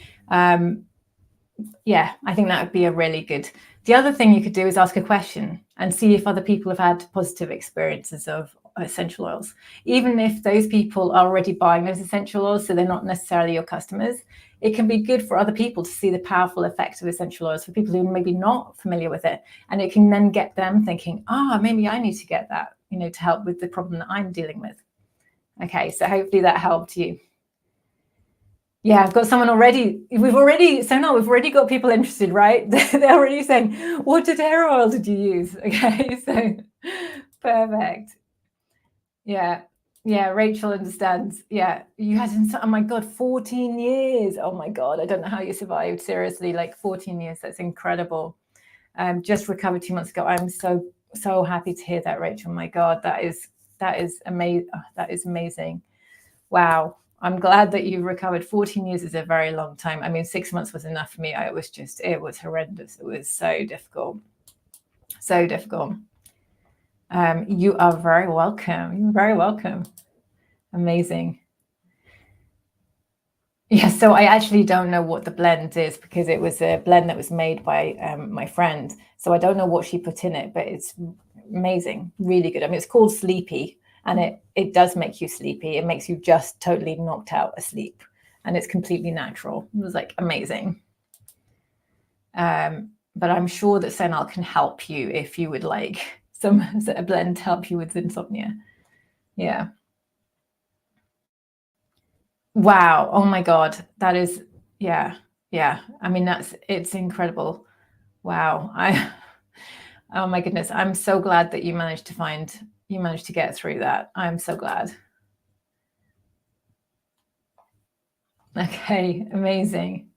Yeah, I think that would be a really good. The other thing you could do is ask a question and see if other people have had positive experiences of essential oils. Even if those people are already buying those essential oils, so they're not necessarily your customers, it can be good for other people to see the powerful effects of essential oils for people who are maybe not familiar with it. And it can then get them thinking, maybe I need to get that, you know, to help with the problem that I'm dealing with. Okay, so hopefully that helped you. Yeah, I've got someone already. We've already got people interested, right? They're already saying, what doTERRA oil did you use? Okay, so perfect. Yeah, Rachel understands. Yeah, you had, oh my God, 14 years. Oh my God, I don't know how you survived. Seriously, like 14 years. That's incredible. Just recovered 2 months ago. I'm so happy to hear that, Rachel. My God, that is amazing. Oh, that is amazing. Wow. I'm glad that you recovered. 14 years is a very long time. I mean, 6 months was enough for me. It was horrendous. It was so difficult. So difficult. You are very welcome. You're very welcome. Amazing. Yeah, so I actually don't know what the blend is because it was a blend that was made by my friend. So I don't know what she put in it, but it's amazing, really good. I mean, it's called Sleepy, and it does make you sleepy. It makes you just totally knocked out asleep, and it's completely natural. It was like amazing. But I'm sure that Senal can help you if you would like a blend to help you with insomnia. Yeah. Wow. Oh my God. That is, yeah. Yeah. I mean, it's incredible. Wow. Oh my goodness. I'm so glad that you managed to get through that. I'm so glad. Okay. Amazing.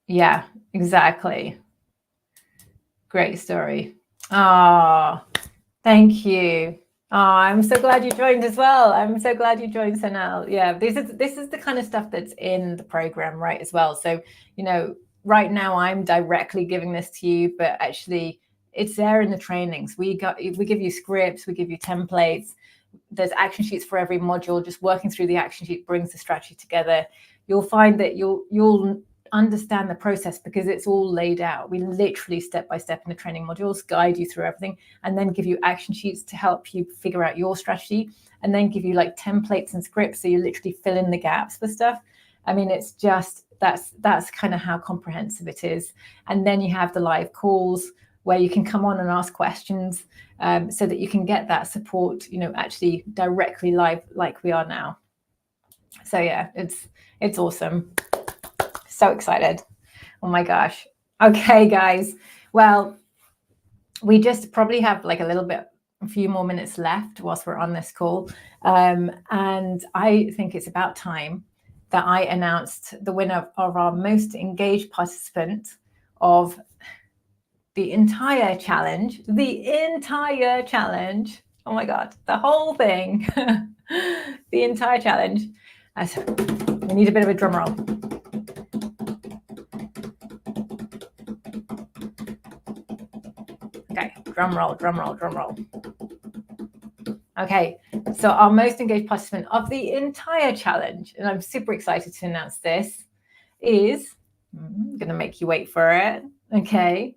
Yeah, exactly. Great story. Oh, thank you. Oh, I'm so glad you joined as well. I'm so glad you joined Sanal. Yeah, this is the kind of stuff that's in the program, right, as well. So, right now I'm directly giving this to you, but actually it's there in the trainings. We give you scripts, we give you templates. There's action sheets for every module. Just working through the action sheet brings the strategy together. You'll find that you'll understand the process because it's all laid out. We literally step by step in the training modules guide you through everything and then give you action sheets to help you figure out your strategy and then give you like templates and scripts so you literally fill in the gaps for stuff. I mean, it's just that's kind of how comprehensive it is. And then you have the live calls where you can come on and ask questions so that you can get that support, actually directly live like we are now. So yeah, it's awesome. So excited. Oh my gosh. Okay, guys. Well, we just probably have like a few more minutes left whilst we're on this call. And I think it's about time that I announced the winner of our most engaged participant of the entire challenge. Oh my God, the whole thing. The entire challenge. We need a bit of a drum roll. Okay, drum roll, drum roll, drum roll. Okay, so our most engaged participant of the entire challenge, and I'm super excited to announce this, is, I'm going to make you wait for it, okay,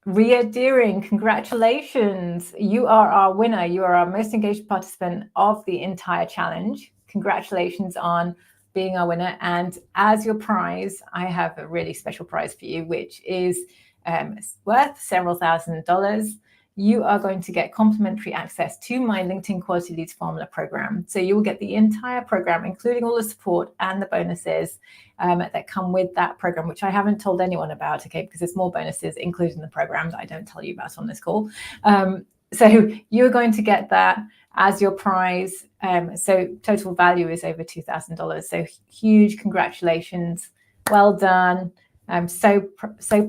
Ria Deering, congratulations. You are our winner. You are our most engaged participant of the entire challenge. Congratulations on being our winner. And as your prize, I have a really special prize for you, which is worth several $1,000s. You are going to get complimentary access to my LinkedIn Quality Leads Formula program. So you will get the entire program, including all the support and the bonuses that come with that program, which I haven't told anyone about, okay, because there's more bonuses included in the program that I don't tell you about on this call. So you're going to get that as your prize. So total value is over $2,000. So huge congratulations. Well done. I'm so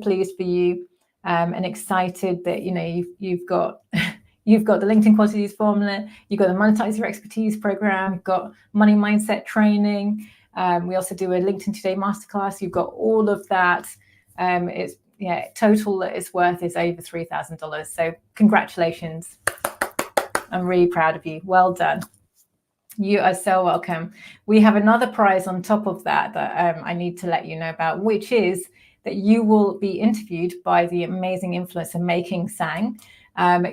pleased for you. And excited that you've got you've got the LinkedIn Quality Leads Formula, you've got the Monetize Your Expertise program, you've got money mindset training. We also do a LinkedIn Today masterclass. You've got all of that. Total that it's worth is over $3,000. So congratulations. I'm really proud of you. Well done. You are so welcome. We have another prize on top of that I need to let you know about, which is that you will be interviewed by the amazing influencer Making Sang. So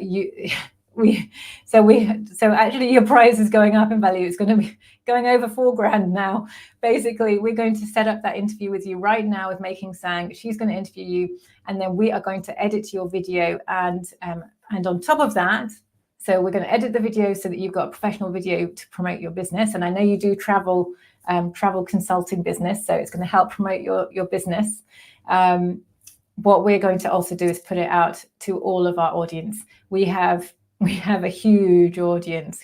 actually your prize is going up in value. It's going to be going over $4,000 now. Basically, we're going to set up that interview with you right now with Making Sang. She's going to interview you, and then we are going to edit your video. And on top of that, so we're going to edit the video so that you've got a professional video to promote your business. And I know you do travel consulting business, so it's going to help promote your business. What we're going to also do is put it out to all of our audience. We have a huge audience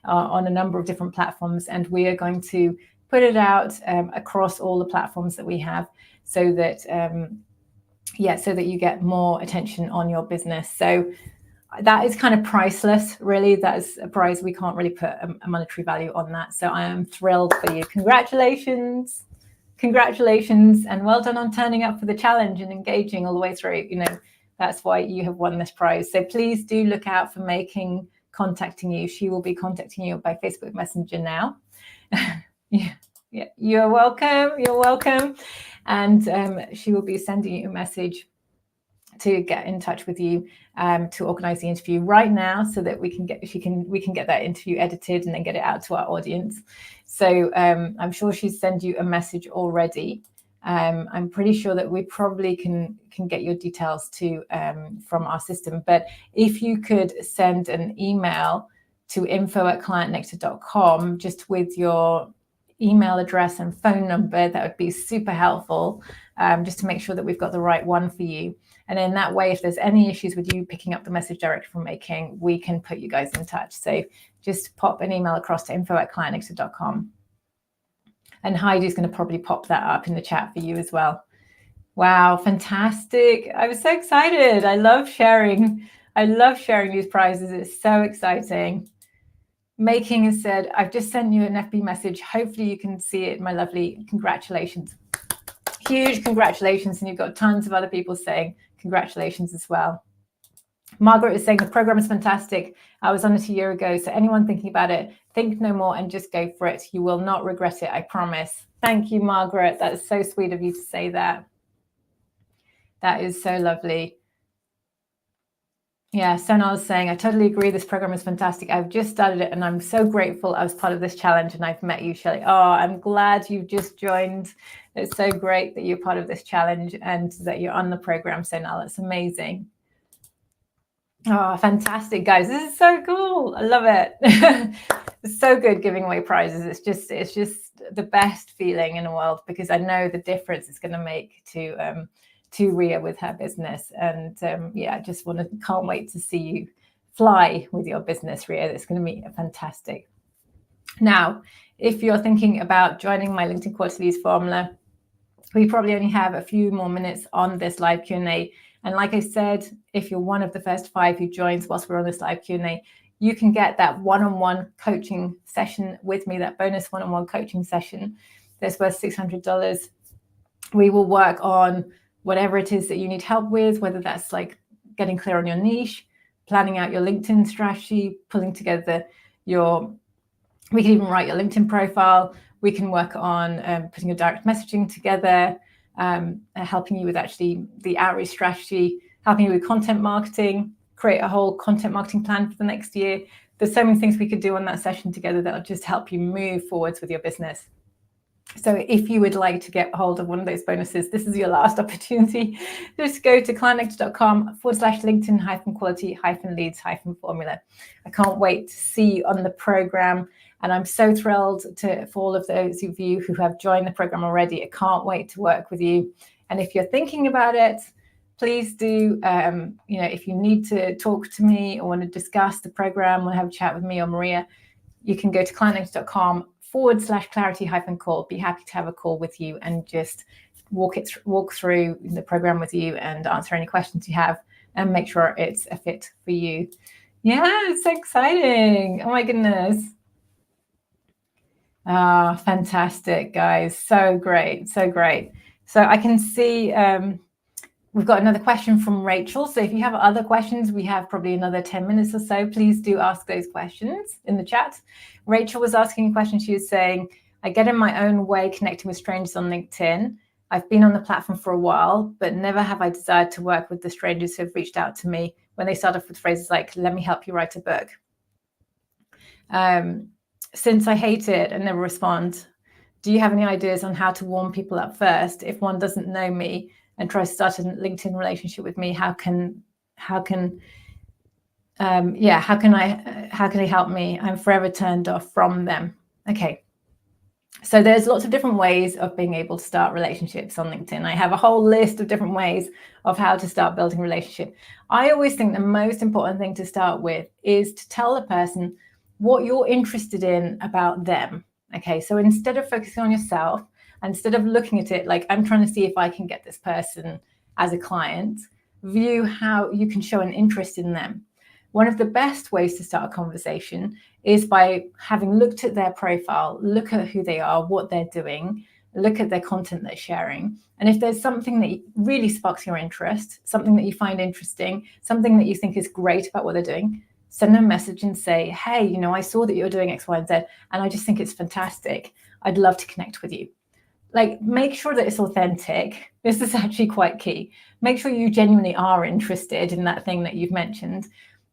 on a number of different platforms, and we are going to put it out across all the platforms that we have, so that you get more attention on your business. So that is kind of priceless, really. That is a prize. We can't really put a monetary value on that. So I am thrilled for you. Congratulations, and well done on turning up for the challenge and engaging all the way through. That's why you have won this prize. So please do look out for Making contacting you. She will be contacting you by Facebook Messenger now. Yeah, you're welcome. You're welcome. And she will be sending you a message to get in touch with you to organize the interview right now, so that we can get that interview edited and then get it out to our audience. So I'm sure she's sent you a message already. I'm pretty sure that we probably can get your details too from our system. But if you could send an email to info@clientnectar.com just with your email address and phone number, that would be super helpful, just to make sure that we've got the right one for you. And in that way, if there's any issues with you picking up the message directly from Making, we can put you guys in touch. So just pop an email across to info@clientnectar.com. And Heidi's going to probably pop that up in the chat for you as well. Wow, fantastic. I was so excited. I love sharing these prizes. It's so exciting. Making has said, I've just sent you an FB message. Hopefully you can see it, my lovely. Congratulations. Huge congratulations. And you've got tons of other people saying congratulations as well. Margaret is saying the program is fantastic. I was on it a year ago. So anyone thinking about it, think no more and just go for it. You will not regret it, I promise. Thank you, Margaret. That is so sweet of you to say that. That is so lovely. Yeah, Sonal is saying, I totally agree. This program is fantastic. I've just started it and I'm so grateful I was part of this challenge and I've met you, Shelley. Oh, I'm glad you've just joined. It's so great that you're part of this challenge and that you're on the program, Sonal. It's amazing. Oh, fantastic, guys. This is so cool. I love it. It's so good giving away prizes. It's just the best feeling in the world, because I know the difference it's going to make to Ria with her business. And yeah, I just can't wait to see you fly with your business, Ria. It's going to be fantastic. Now, if you're thinking about joining my LinkedIn Quarterlies formula, we probably only have a few more minutes on this live Q&A. And like I said, if you're one of the first 5 who joins whilst we're on this live Q&A, you can get that one-on-one coaching session with me, that bonus one-on-one coaching session that's worth $600. We will work on whatever it is that you need help with, whether that's like getting clear on your niche, planning out your LinkedIn strategy, pulling together we can even write your LinkedIn profile. We can work on putting your direct messaging together, helping you with actually the outreach strategy, helping you with content marketing, create a whole content marketing plan for the next year. There's so many things we could do on that session together that'll just help you move forwards with your business. So if you would like to get hold of one of those bonuses, this is your last opportunity. Just go to clientnectar.com/LinkedIn-quality-leads-formula. I can't wait to see you on the program. And I'm so thrilled for all of those of you who have joined the program already. I can't wait to work with you. And if you're thinking about it, please do, if you need to talk to me or want to discuss the program, want to have a chat with me or Maria, you can go to clientnectar.com/clarity-call. Be happy to have a call with you and just walk through the program with you and answer any questions you have and make sure it's a fit for you. Yeah, it's so exciting. Oh my goodness. Fantastic, guys. So great. So great. So I can see we've got another question from Rachel. So if you have other questions, we have probably another 10 minutes or so. Please do ask those questions in the chat. Rachel was asking a question. She was saying, I get in my own way connecting with strangers on LinkedIn. I've been on the platform for a while, but never have I desired to work with the strangers who have reached out to me when they start off with phrases like, let me help you write a book. Since I hate it and never respond, do you have any ideas on how to warm people up first? If one doesn't know me and tries to start a LinkedIn relationship with me, how can they help me? I'm forever turned off from them. Okay. So there's lots of different ways of being able to start relationships on LinkedIn. I have a whole list of different ways of how to start building a relationship. I always think the most important thing to start with is to tell the person what you're interested in about them. Okay, so instead of focusing on yourself, instead of looking at it like I'm trying to see if I can get this person as a client, view how you can show an interest in them. One of the best ways to start a conversation is by having looked at their profile, look at who they are, what they're doing, look at their content they're sharing. And if there's something that really sparks your interest, something that you find interesting, something that you think is great about what they're doing, send them a message and say, hey, you know, I saw that you're doing X, Y, and Z, and I just think it's fantastic. I'd love to connect with you. Like, make sure that it's authentic. This is actually quite key. Make sure you genuinely are interested in that thing that you've mentioned.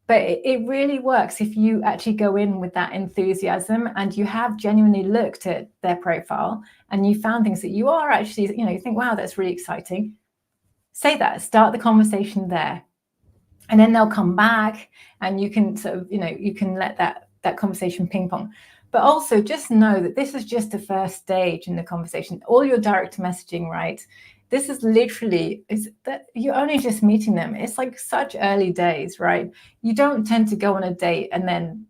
But it really works if you actually go in with that enthusiasm and you have genuinely looked at their profile and you found things that you are actually, you know, you think, wow, that's really exciting. Say that, start the conversation there. And then they'll come back and you can sort of, you know, you can let that conversation ping pong. But also just know that this is just the first stage in the conversation. All your direct messaging, right? This is literally, is that you're only just meeting them. It's like such early days, right? You don't tend to go on a date and then,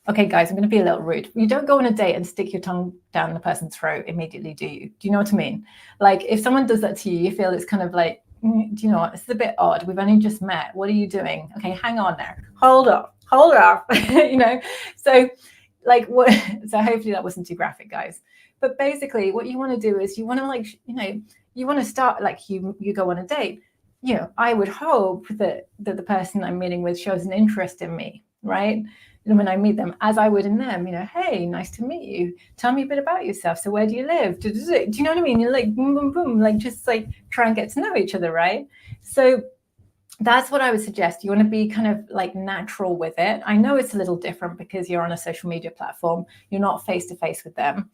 okay, guys, I'm going to be a little rude. You don't go on a date and stick your tongue down the person's throat immediately, do you? Do you know what I mean? Like, if someone does that to you, you feel it's kind of like, do you know what? It's a bit odd. We've only just met. What are you doing? Okay, hang on there. Hold up. You know, so like what? So hopefully that wasn't too graphic, guys. But basically, what you want to do is you want to, like, you know, you want to start like you go on a date. You know, I would hope that the person I'm meeting with shows an interest in me, right? And when I meet them, as I would in them, you know, hey, nice to meet you. Tell me a bit about yourself. So where do you live? Do you know what I mean? You're like, boom, boom, boom, like just like try and get to know each other, right? So that's what I would suggest. You want to be kind of like natural with it. I know it's a little different because you're on a social media platform. You're not face to face with them.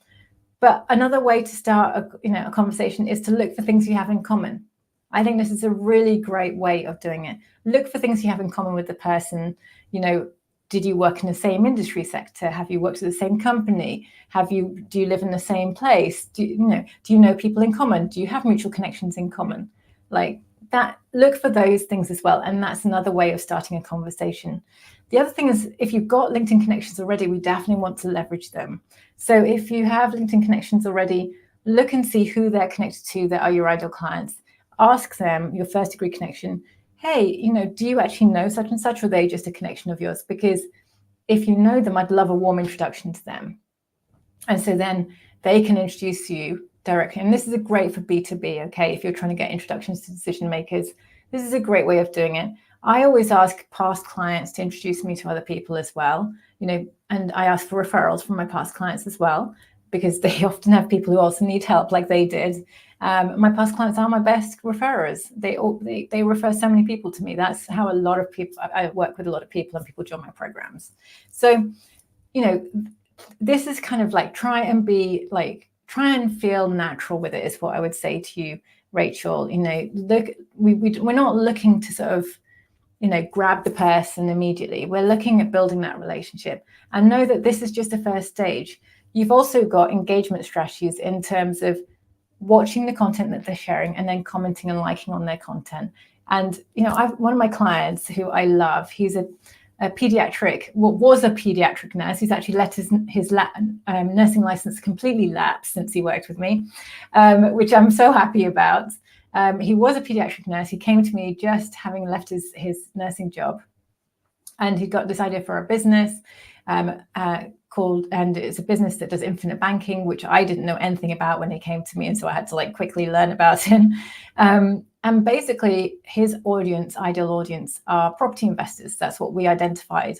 But another way to start a conversation is to look for things you have in common. I think this is a really great way of doing it. Look for things you have in common with the person. You know, did you work in the same industry sector? Have you worked at the same company? Do you live in the same place? Do you know people in common? Do you have mutual connections in common? Like that, look for those things as well. And that's another way of starting a conversation. The other thing is, if you've got LinkedIn connections already, we definitely want to leverage them. So if you have LinkedIn connections already, look and see who they're connected to that are your ideal clients. Ask them, your first degree connection, hey, you know, do you actually know such and such, or are they just a connection of yours? Because if you know them, I'd love a warm introduction to them. And so then they can introduce you directly. And this is great for B2B, okay? If you're trying to get introductions to decision makers, this is a great way of doing it. I always ask past clients to introduce me to other people as well, you know, and I ask for referrals from my past clients as well, because they often have people who also need help like they did. My past clients are my best referrers. They refer so many people to me. That's how a lot of people, I work with a lot of people and people join my programs. So, you know, this is kind of like try and feel natural with it is what I would say to you, Rachel. You know, look, we're not looking to sort of, you know, grab the person immediately. We're looking at building that relationship, and know that this is just a first stage. You've also got engagement strategies in terms of watching the content that they're sharing and then commenting and liking on their content. And, you know, one of my clients who I love, he's was a pediatric nurse. He's actually let his nursing license completely lapse since he worked with me, which I'm so happy about. He was a pediatric nurse. He came to me just having left his nursing job, and he got this idea for a business and it's a business that does infinite banking, which I didn't know anything about when he came to me, and so I had to like quickly learn about him. And basically, his ideal audience, are property investors. That's what we identified,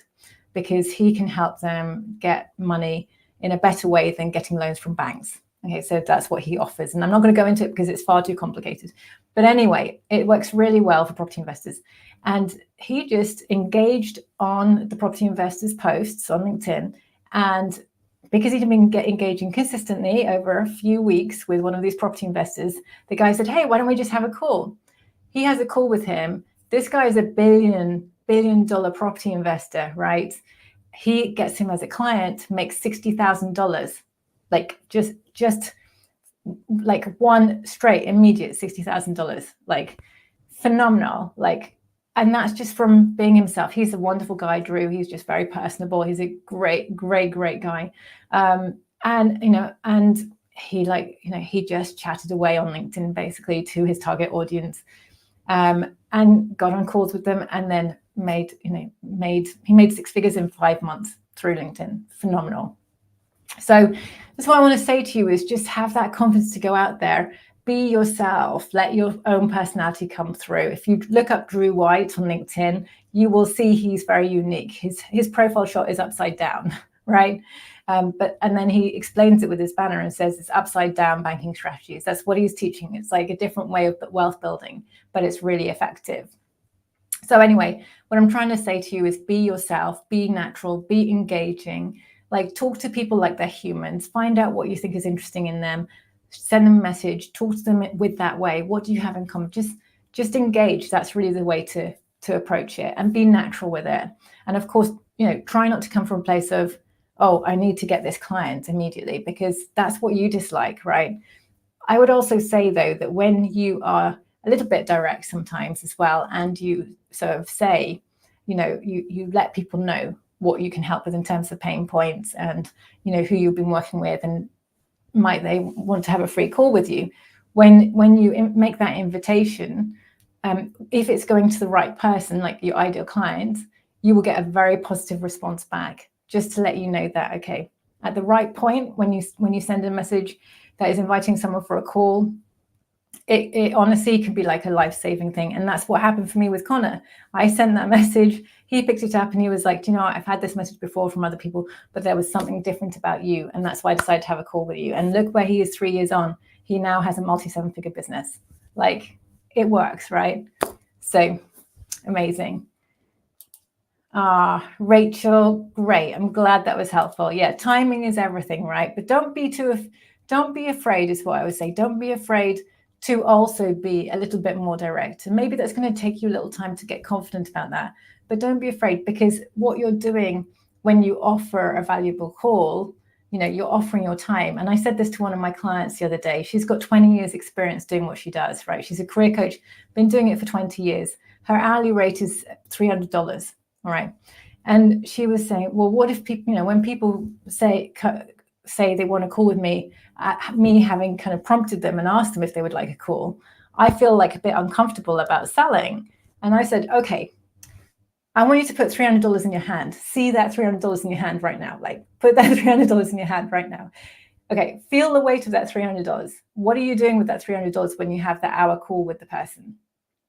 because he can help them get money in a better way than getting loans from banks. Okay, so that's what he offers. And I'm not going to go into it because it's far too complicated. But anyway, it works really well for property investors. And he just engaged on the property investors' posts on LinkedIn. And because he'd been engaging consistently over a few weeks with one of these property investors, the guy said, hey, why don't we just have a call? He has a call with him. This guy is a $1 billion property investor, right? He gets him as a client, makes $60,000, like just like one straight immediate $60,000, like phenomenal, like. And that's just from being himself. He's a wonderful guy, Drew. He's just very personable. He's a great guy. And, you know, and he just chatted away on LinkedIn, basically, to his target audience, and got on calls with them, and then made 6 figures in 5 months through LinkedIn. Phenomenal. So that's what I want to say to you, is just have that confidence to go out there, be yourself, let your own personality come through. If you look up Drew White on LinkedIn, you will see he's very unique. His profile shot is upside down, right? And then he explains it with his banner and says it's upside down banking strategies. That's what he's teaching. It's like a different way of wealth building, but it's really effective. So anyway, what I'm trying to say to you is be yourself, be natural, be engaging, like talk to people like they're humans, find out what you think is interesting in them, send them a message, talk to them with that way. What do you have in common? Just engage. That's really the way to approach it, and be natural with it. And of course, try not to come from a place of, oh, I need to get this client immediately, because that's what you dislike, right? I would also say, though, that when you are a little bit direct sometimes as well, and you sort of say, you let people know what you can help with in terms of pain points, and, who you've been working with, and might they want to have a free call with you. When you make that invitation, if it's going to the right person, like your ideal client, you will get a very positive response back, just to let you know that, okay, at the right point, when you send a message that is inviting someone for a call, it honestly can be like a life-saving thing. And that's what happened for me with Connor. I sent that message, he picked it up, and he was like, I've had this message before from other people, but there was something different about you, and that's why I decided to have a call with you. And look where he is 3 years on. He now has a multi-7-figure business. Like, it works, right? So amazing. Rachel, great. I'm glad that was helpful. Yeah, timing is everything, right? But don't be afraid, is what I would say. Don't be afraid to also be a little bit more direct. And maybe that's going to take you a little time to get confident about that. But don't be afraid, because what you're doing when you offer a valuable call, you're offering your time. And I said this to one of my clients the other day. She's got 20 years experience doing what she does, right? She's a career coach, been doing it for 20 years. Her hourly rate is $300. All right. And she was saying, well, what if people, when people say they want to call with me, me having kind of prompted them and asked them if they would like a call, I feel like a bit uncomfortable about selling. And I said, okay, I want you to put $300 in your hand. See that $300 in your hand right now. Like, put that $300 in your hand right now. Okay, feel the weight of that $300. What are you doing with that $300 when you have that hour call with the person?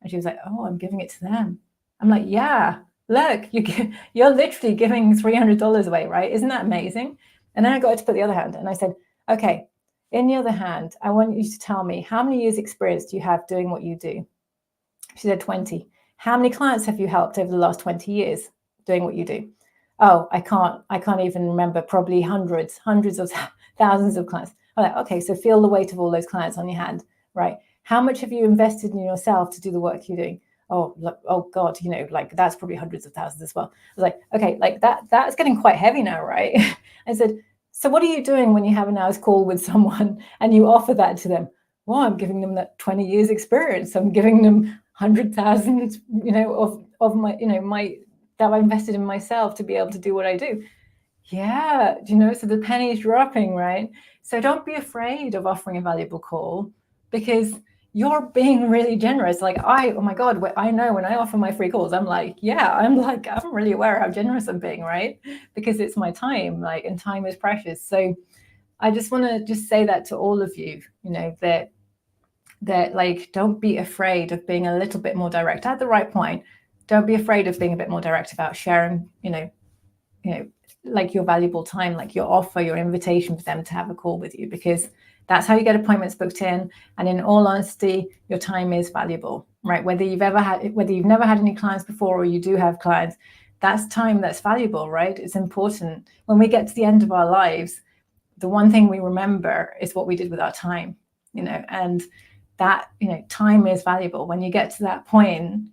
And she was like, oh, I'm giving it to them. I'm like, yeah, look, you're literally giving $300 away, right? Isn't that amazing? And then I got her to put the other hand, and I said, okay, in the other hand, I want you to tell me, how many years experience do you have doing what you do? She said 20. How many clients have you helped over the last 20 years doing what you do? Oh, I can't even remember, probably hundreds of thousands of clients. I'm like, okay, so feel the weight of all those clients on your hand, right? How much have you invested in yourself to do the work you're doing? Oh God, like that's probably hundreds of thousands as well. I was like, okay, like that's getting quite heavy now, right? I said, so what are you doing when you have an hour's call with someone and you offer that to them? Well, I'm giving them that 20 years experience. I'm giving them 100,000, of my, that I invested in myself to be able to do what I do. Yeah, so the penny is dropping, right? So don't be afraid of offering a valuable call, because you're being really generous. Like oh my God, I know when I offer my free calls, I'm really aware how generous I'm being, right? Because it's my time, and time is precious. So I just want to just say that to all of you, that like, don't be afraid of being a little bit more direct at the right point. Don't be afraid of being a bit more direct about sharing, like your valuable time, like your offer, your invitation for them to have a call with you, because that's how you get appointments booked in. And in all honesty, your time is valuable, right? Whether you've never had any clients before, or you do have clients, that's time that's valuable, right? It's important. When we get to the end of our lives, the one thing we remember is what we did with our time, and that, time is valuable. When you get to that point,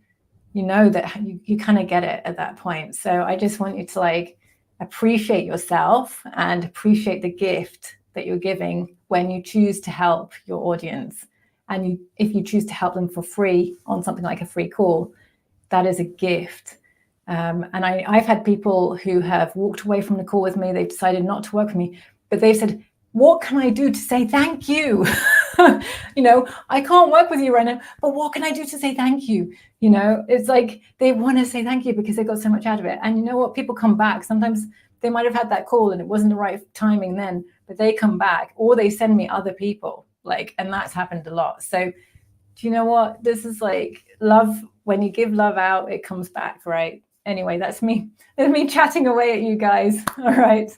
that you kind of get it at that point. So I just want you to appreciate yourself and appreciate the gift that you're giving when you choose to help your audience. And if you choose to help them for free on something like a free call, that is a gift. And I've had people who have walked away from the call with me. They've decided not to work with me, but they've said, what can I do to say thank you? I can't work with you right now, but what can I do to say thank you? It's like they want to say thank you because they got so much out of it. And you know what? People come back. Sometimes they might have had that call and it wasn't the right timing then, but they come back, or they send me other people, like, and that's happened a lot. So do you know what? This is like love. When you give love out, it comes back, right? Anyway, that's me. That's me chatting away at you guys. All right.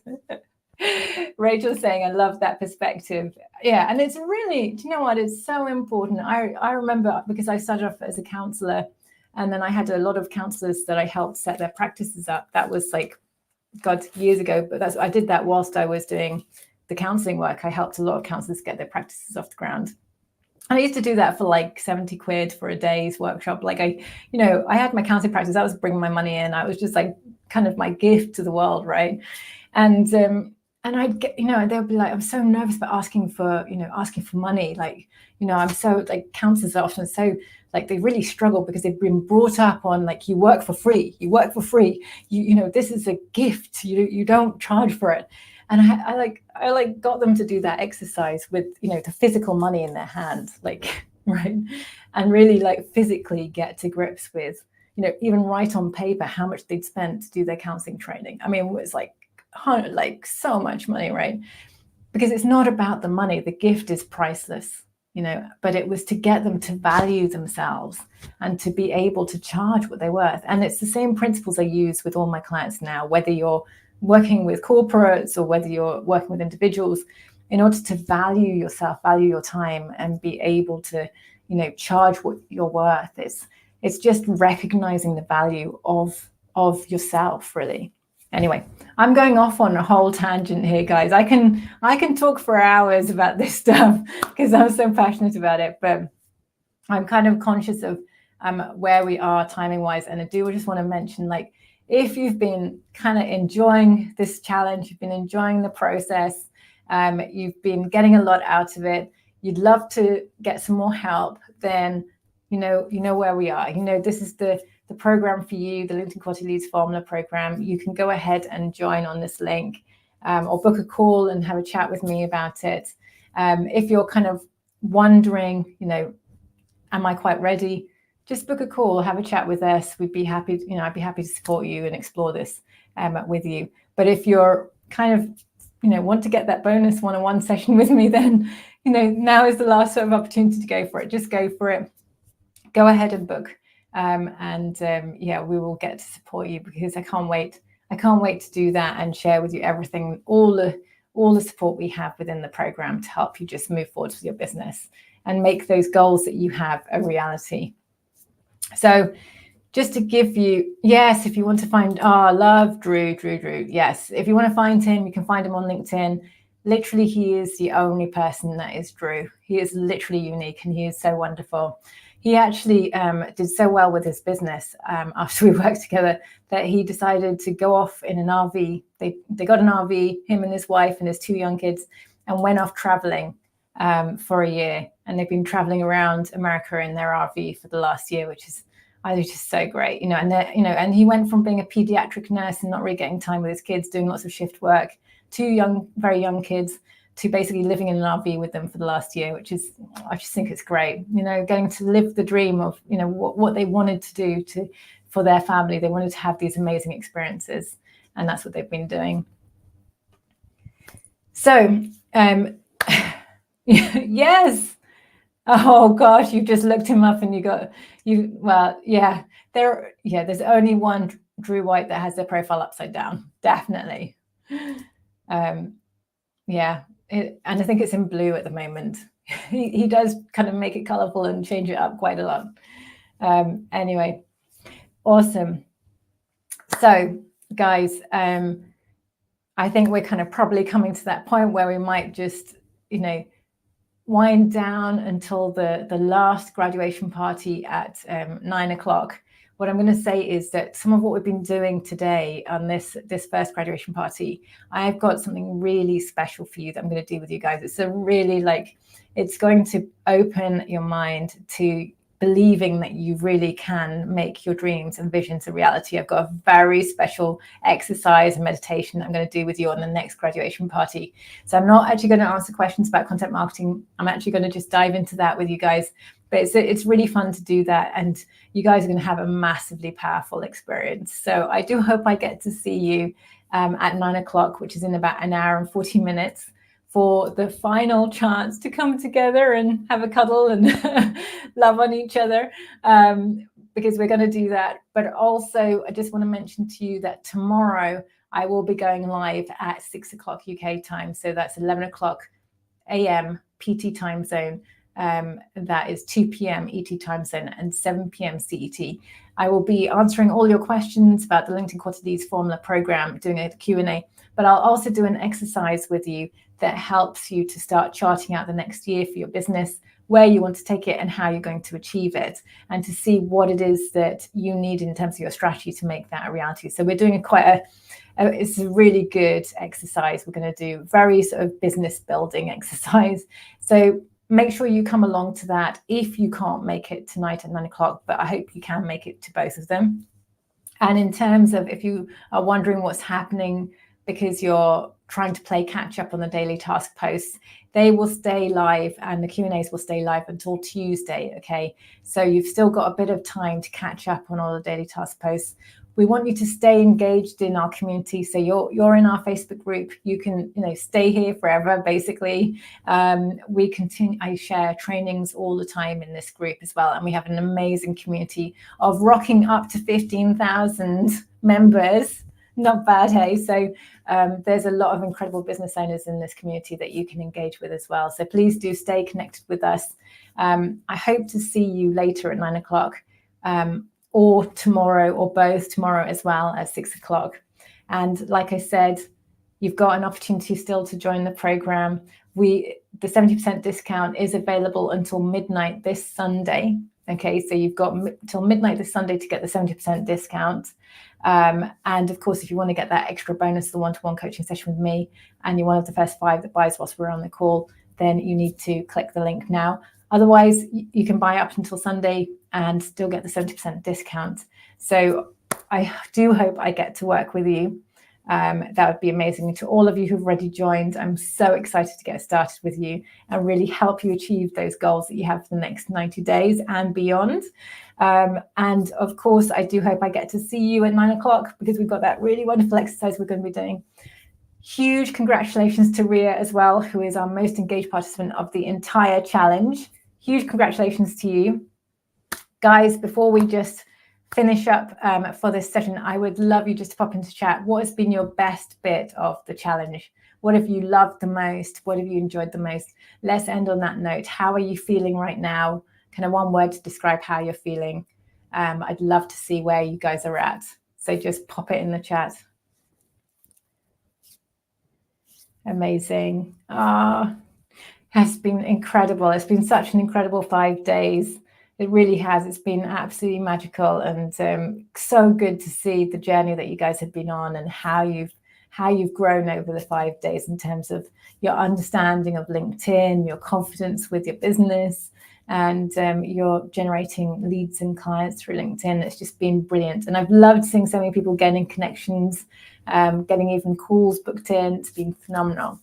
Rachel's saying, I love that perspective. Yeah, and it's really, do you know what? It's so important. I remember, because I started off as a counselor, and then I had a lot of counselors that I helped set their practices up. That was like, God, years ago. But I did that whilst I was doing the counseling work. I helped a lot of counselors get their practices off the ground. And I used to do that for like 70 quid for a day's workshop. Like I had my counseling practice. I was bringing my money in. I was just like kind of my gift to the world, right? And I'd get, they would be like, I'm so nervous about asking for money. Like, I'm so like, counselors are often so like, they really struggle because they've been brought up on like, you work for free, this is a gift. You don't charge for it. And I got them to do that exercise with, the physical money in their hand, like, right. And really like physically get to grips with, even write on paper how much they'd spent to do their counseling training. I mean, it was like so much money, right? Because it's not about the money. The gift is priceless, but it was to get them to value themselves and to be able to charge what they're worth. And it's the same principles I use with all my clients now, whether you're working with corporates or whether you're working with individuals. In order to value yourself, value your time, and be able to, charge what you're worth, it's just recognizing the value of yourself, really. Anyway, I'm going off on a whole tangent here, guys. I can talk for hours about this stuff because I'm so passionate about it, but I'm kind of conscious of where we are timing wise. And I do just want to mention, like, if you've been kind of enjoying this challenge, you've been enjoying the process, you've been getting a lot out of it, you'd love to get some more help, then you know where we are. This is the program for you, the LinkedIn Quality Leads Formula program. You can go ahead and join on this link, or book a call and have a chat with me about it. If you're kind of wondering, am I quite ready? Just book a call, have a chat with us. We'd be happy, I'd be happy to support you and explore this with you. But if you're kind of, want to get that bonus one-on-one session with me, then, now is the last sort of opportunity to go for it. Just go for it. Go ahead and book. We will get to support you, because I can't wait to do that and share with you everything, all the support we have within the program to help you just move forward with your business and make those goals that you have a reality. So just to give you, yes, if you want to find, love Drew, yes. If you want to find him, you can find him on LinkedIn. Literally, he is the only person that is Drew. He is literally unique, and he is so wonderful. He actually did so well with his business after we worked together that he decided to go off in an RV. They got an RV, him and his wife and his 2 young kids, and went off traveling for a year. And they've been traveling around America in their RV for the last year, which is just so great, and he went from being a pediatric nurse and not really getting time with his kids, doing lots of shift work, 2 very young kids, to basically living in an RV with them for the last year, which is, I just think it's great, getting to live the dream of, what they wanted to do for their family. They wanted to have these amazing experiences, and that's what they've been doing. So, yes. Oh gosh, you've just looked him up and there's only one Drew White that has their profile upside down, definitely. And I think it's in blue at the moment. He does kind of make it colorful and change it up quite a lot. Anyway, awesome. So guys, I think we're kind of probably coming to that point where we might just, wind down until the last graduation party at 9 o'clock. What I'm going to say is that some of what we've been doing today on this first graduation party, I've got something really special for you that I'm going to do with you guys. It's a really it's going to open your mind to believing that you really can make your dreams and visions a reality. I've got a very special exercise and meditation I'm going to do with you on the next graduation party. So I'm not actually going to answer questions about content marketing. I'm actually going to just dive into that with you guys. But it's really fun to do that, and you guys are going to have a massively powerful experience. So I do hope I get to see you at 9 o'clock, which is in about an hour and 40 minutes for the final chance to come together and have a cuddle and love on each other, because we're going to do that. But also, I just want to mention to you that tomorrow I will be going live at 6 o'clock UK time. So that's 11 o'clock AM PT time zone. That is 2 p.m. ET time zone and 7 p.m. CET. I will be answering all your questions about the LinkedIn Quarter Leads Formula program, doing a Q&A, but I'll also do an exercise with you that helps you to start charting out the next year for your business, where you want to take it and how you're going to achieve it, and to see what it is that you need in terms of your strategy to make that a reality. So we're doing it's a really good exercise. We're going to do very sort of business building exercise. So make sure you come along to that if you can't make it tonight at 9 o'clock, but I hope you can make it to both of them. And in terms of, if you are wondering what's happening because you're trying to play catch up on the daily task posts, they will stay live and the Q&As will stay live until Tuesday, okay? So you've still got a bit of time to catch up on all the daily task posts. We want you to stay engaged in our community. So you're in our Facebook group. You can stay here forever, basically. I share trainings all the time in this group as well. And we have an amazing community of rocking up to 15,000 members. Not bad, hey? So there's a lot of incredible business owners in this community that you can engage with as well. So please do stay connected with us. I hope to see you later at 9 o'clock. Or tomorrow, or both tomorrow as well at 6 o'clock. And like I said, you've got an opportunity still to join the program. The 70% discount is available until midnight this Sunday. Okay, so you've got till midnight this Sunday to get the 70% discount. And of course, if you want to get that extra bonus, the one-to-one coaching session with me, and you're one of the first 5 that buys whilst we're on the call, then you need to click the link now. Otherwise, you can buy up until Sunday and still get the 70% discount. So I do hope I get to work with you. That would be amazing. To all of you who've already joined, I'm so excited to get started with you and really help you achieve those goals that you have for the next 90 days and beyond. And of course, I do hope I get to see you at 9 o'clock because we've got that really wonderful exercise we're going to be doing. Huge congratulations to Ria as well, who is our most engaged participant of the entire challenge. Huge congratulations to you. Guys, before we just finish up for this session, I would love you just to pop into chat. What has been your best bit of the challenge? What have you loved the most? What have you enjoyed the most? Let's end on that note. How are you feeling right now? Kind of one word to describe how you're feeling. I'd love to see where you guys are at. So just pop it in the chat. Amazing. Has been incredible. It's been such an incredible 5 days. It really has. It's been absolutely magical and so good to see the journey that you guys have been on and how you've grown over the 5 days in terms of your understanding of LinkedIn, your confidence with your business, and you're generating leads and clients through LinkedIn. It's just been brilliant. And I've loved seeing so many people getting connections, getting even calls booked in. It's been phenomenal.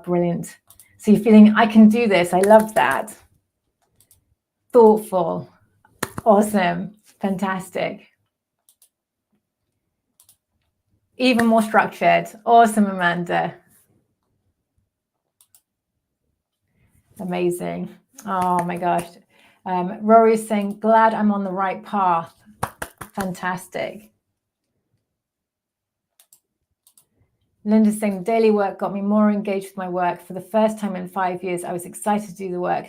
Brilliant. So you're feeling, I can do this. I love that. Thoughtful. Awesome. Fantastic. Even more structured. Awesome, Amanda. Amazing. Oh my gosh. Rory is saying, glad I'm on the right path. Fantastic. Linda's saying, daily work got me more engaged with my work. For the first time in 5 years, I was excited to do the work,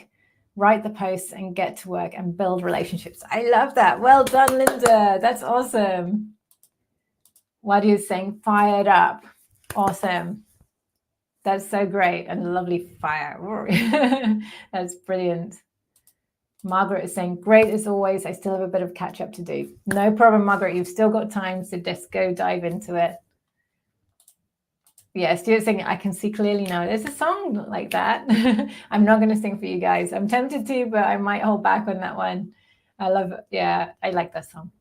write the posts and get to work and build relationships. I love that. Well done, Linda. That's awesome. What are you saying? Fired up. Awesome. That's so great and lovely fire. That's brilliant. Margaret is saying, great as always. I still have a bit of catch up to do. No problem, Margaret. You've still got time, so just go dive into it. Yeah, Stuart's saying, I can see clearly now. There's a song like that. I'm not going to sing for you guys. I'm tempted to, but I might hold back on that one. I love it. Yeah, I like that song.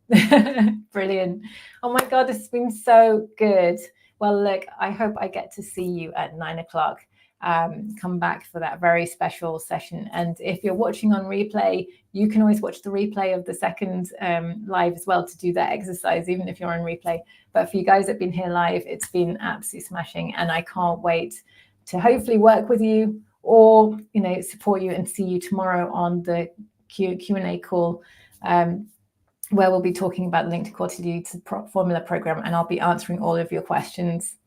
Brilliant. Oh my God, this has been so good. Well, look, I hope I get to see you at 9 o'clock. Come back for that very special session. And if you're watching on replay, you can always watch the replay of the second live as well to do that exercise, even if you're on replay. But for you guys that have been here live, it's been absolutely smashing. And I can't wait to hopefully work with you, or support you and see you tomorrow on the Q&A call, where we'll be talking about the Link to Quarterly Leads Formula Program, and I'll be answering all of your questions.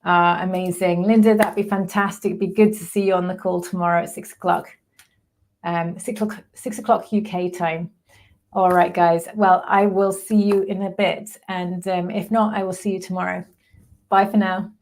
Amazing. Linda, that'd be fantastic. It'd be good to see you on the call tomorrow at 6 o'clock. 6 o'clock UK time. All right, guys. Well, I will see you in a bit. And if not, I will see you tomorrow. Bye for now.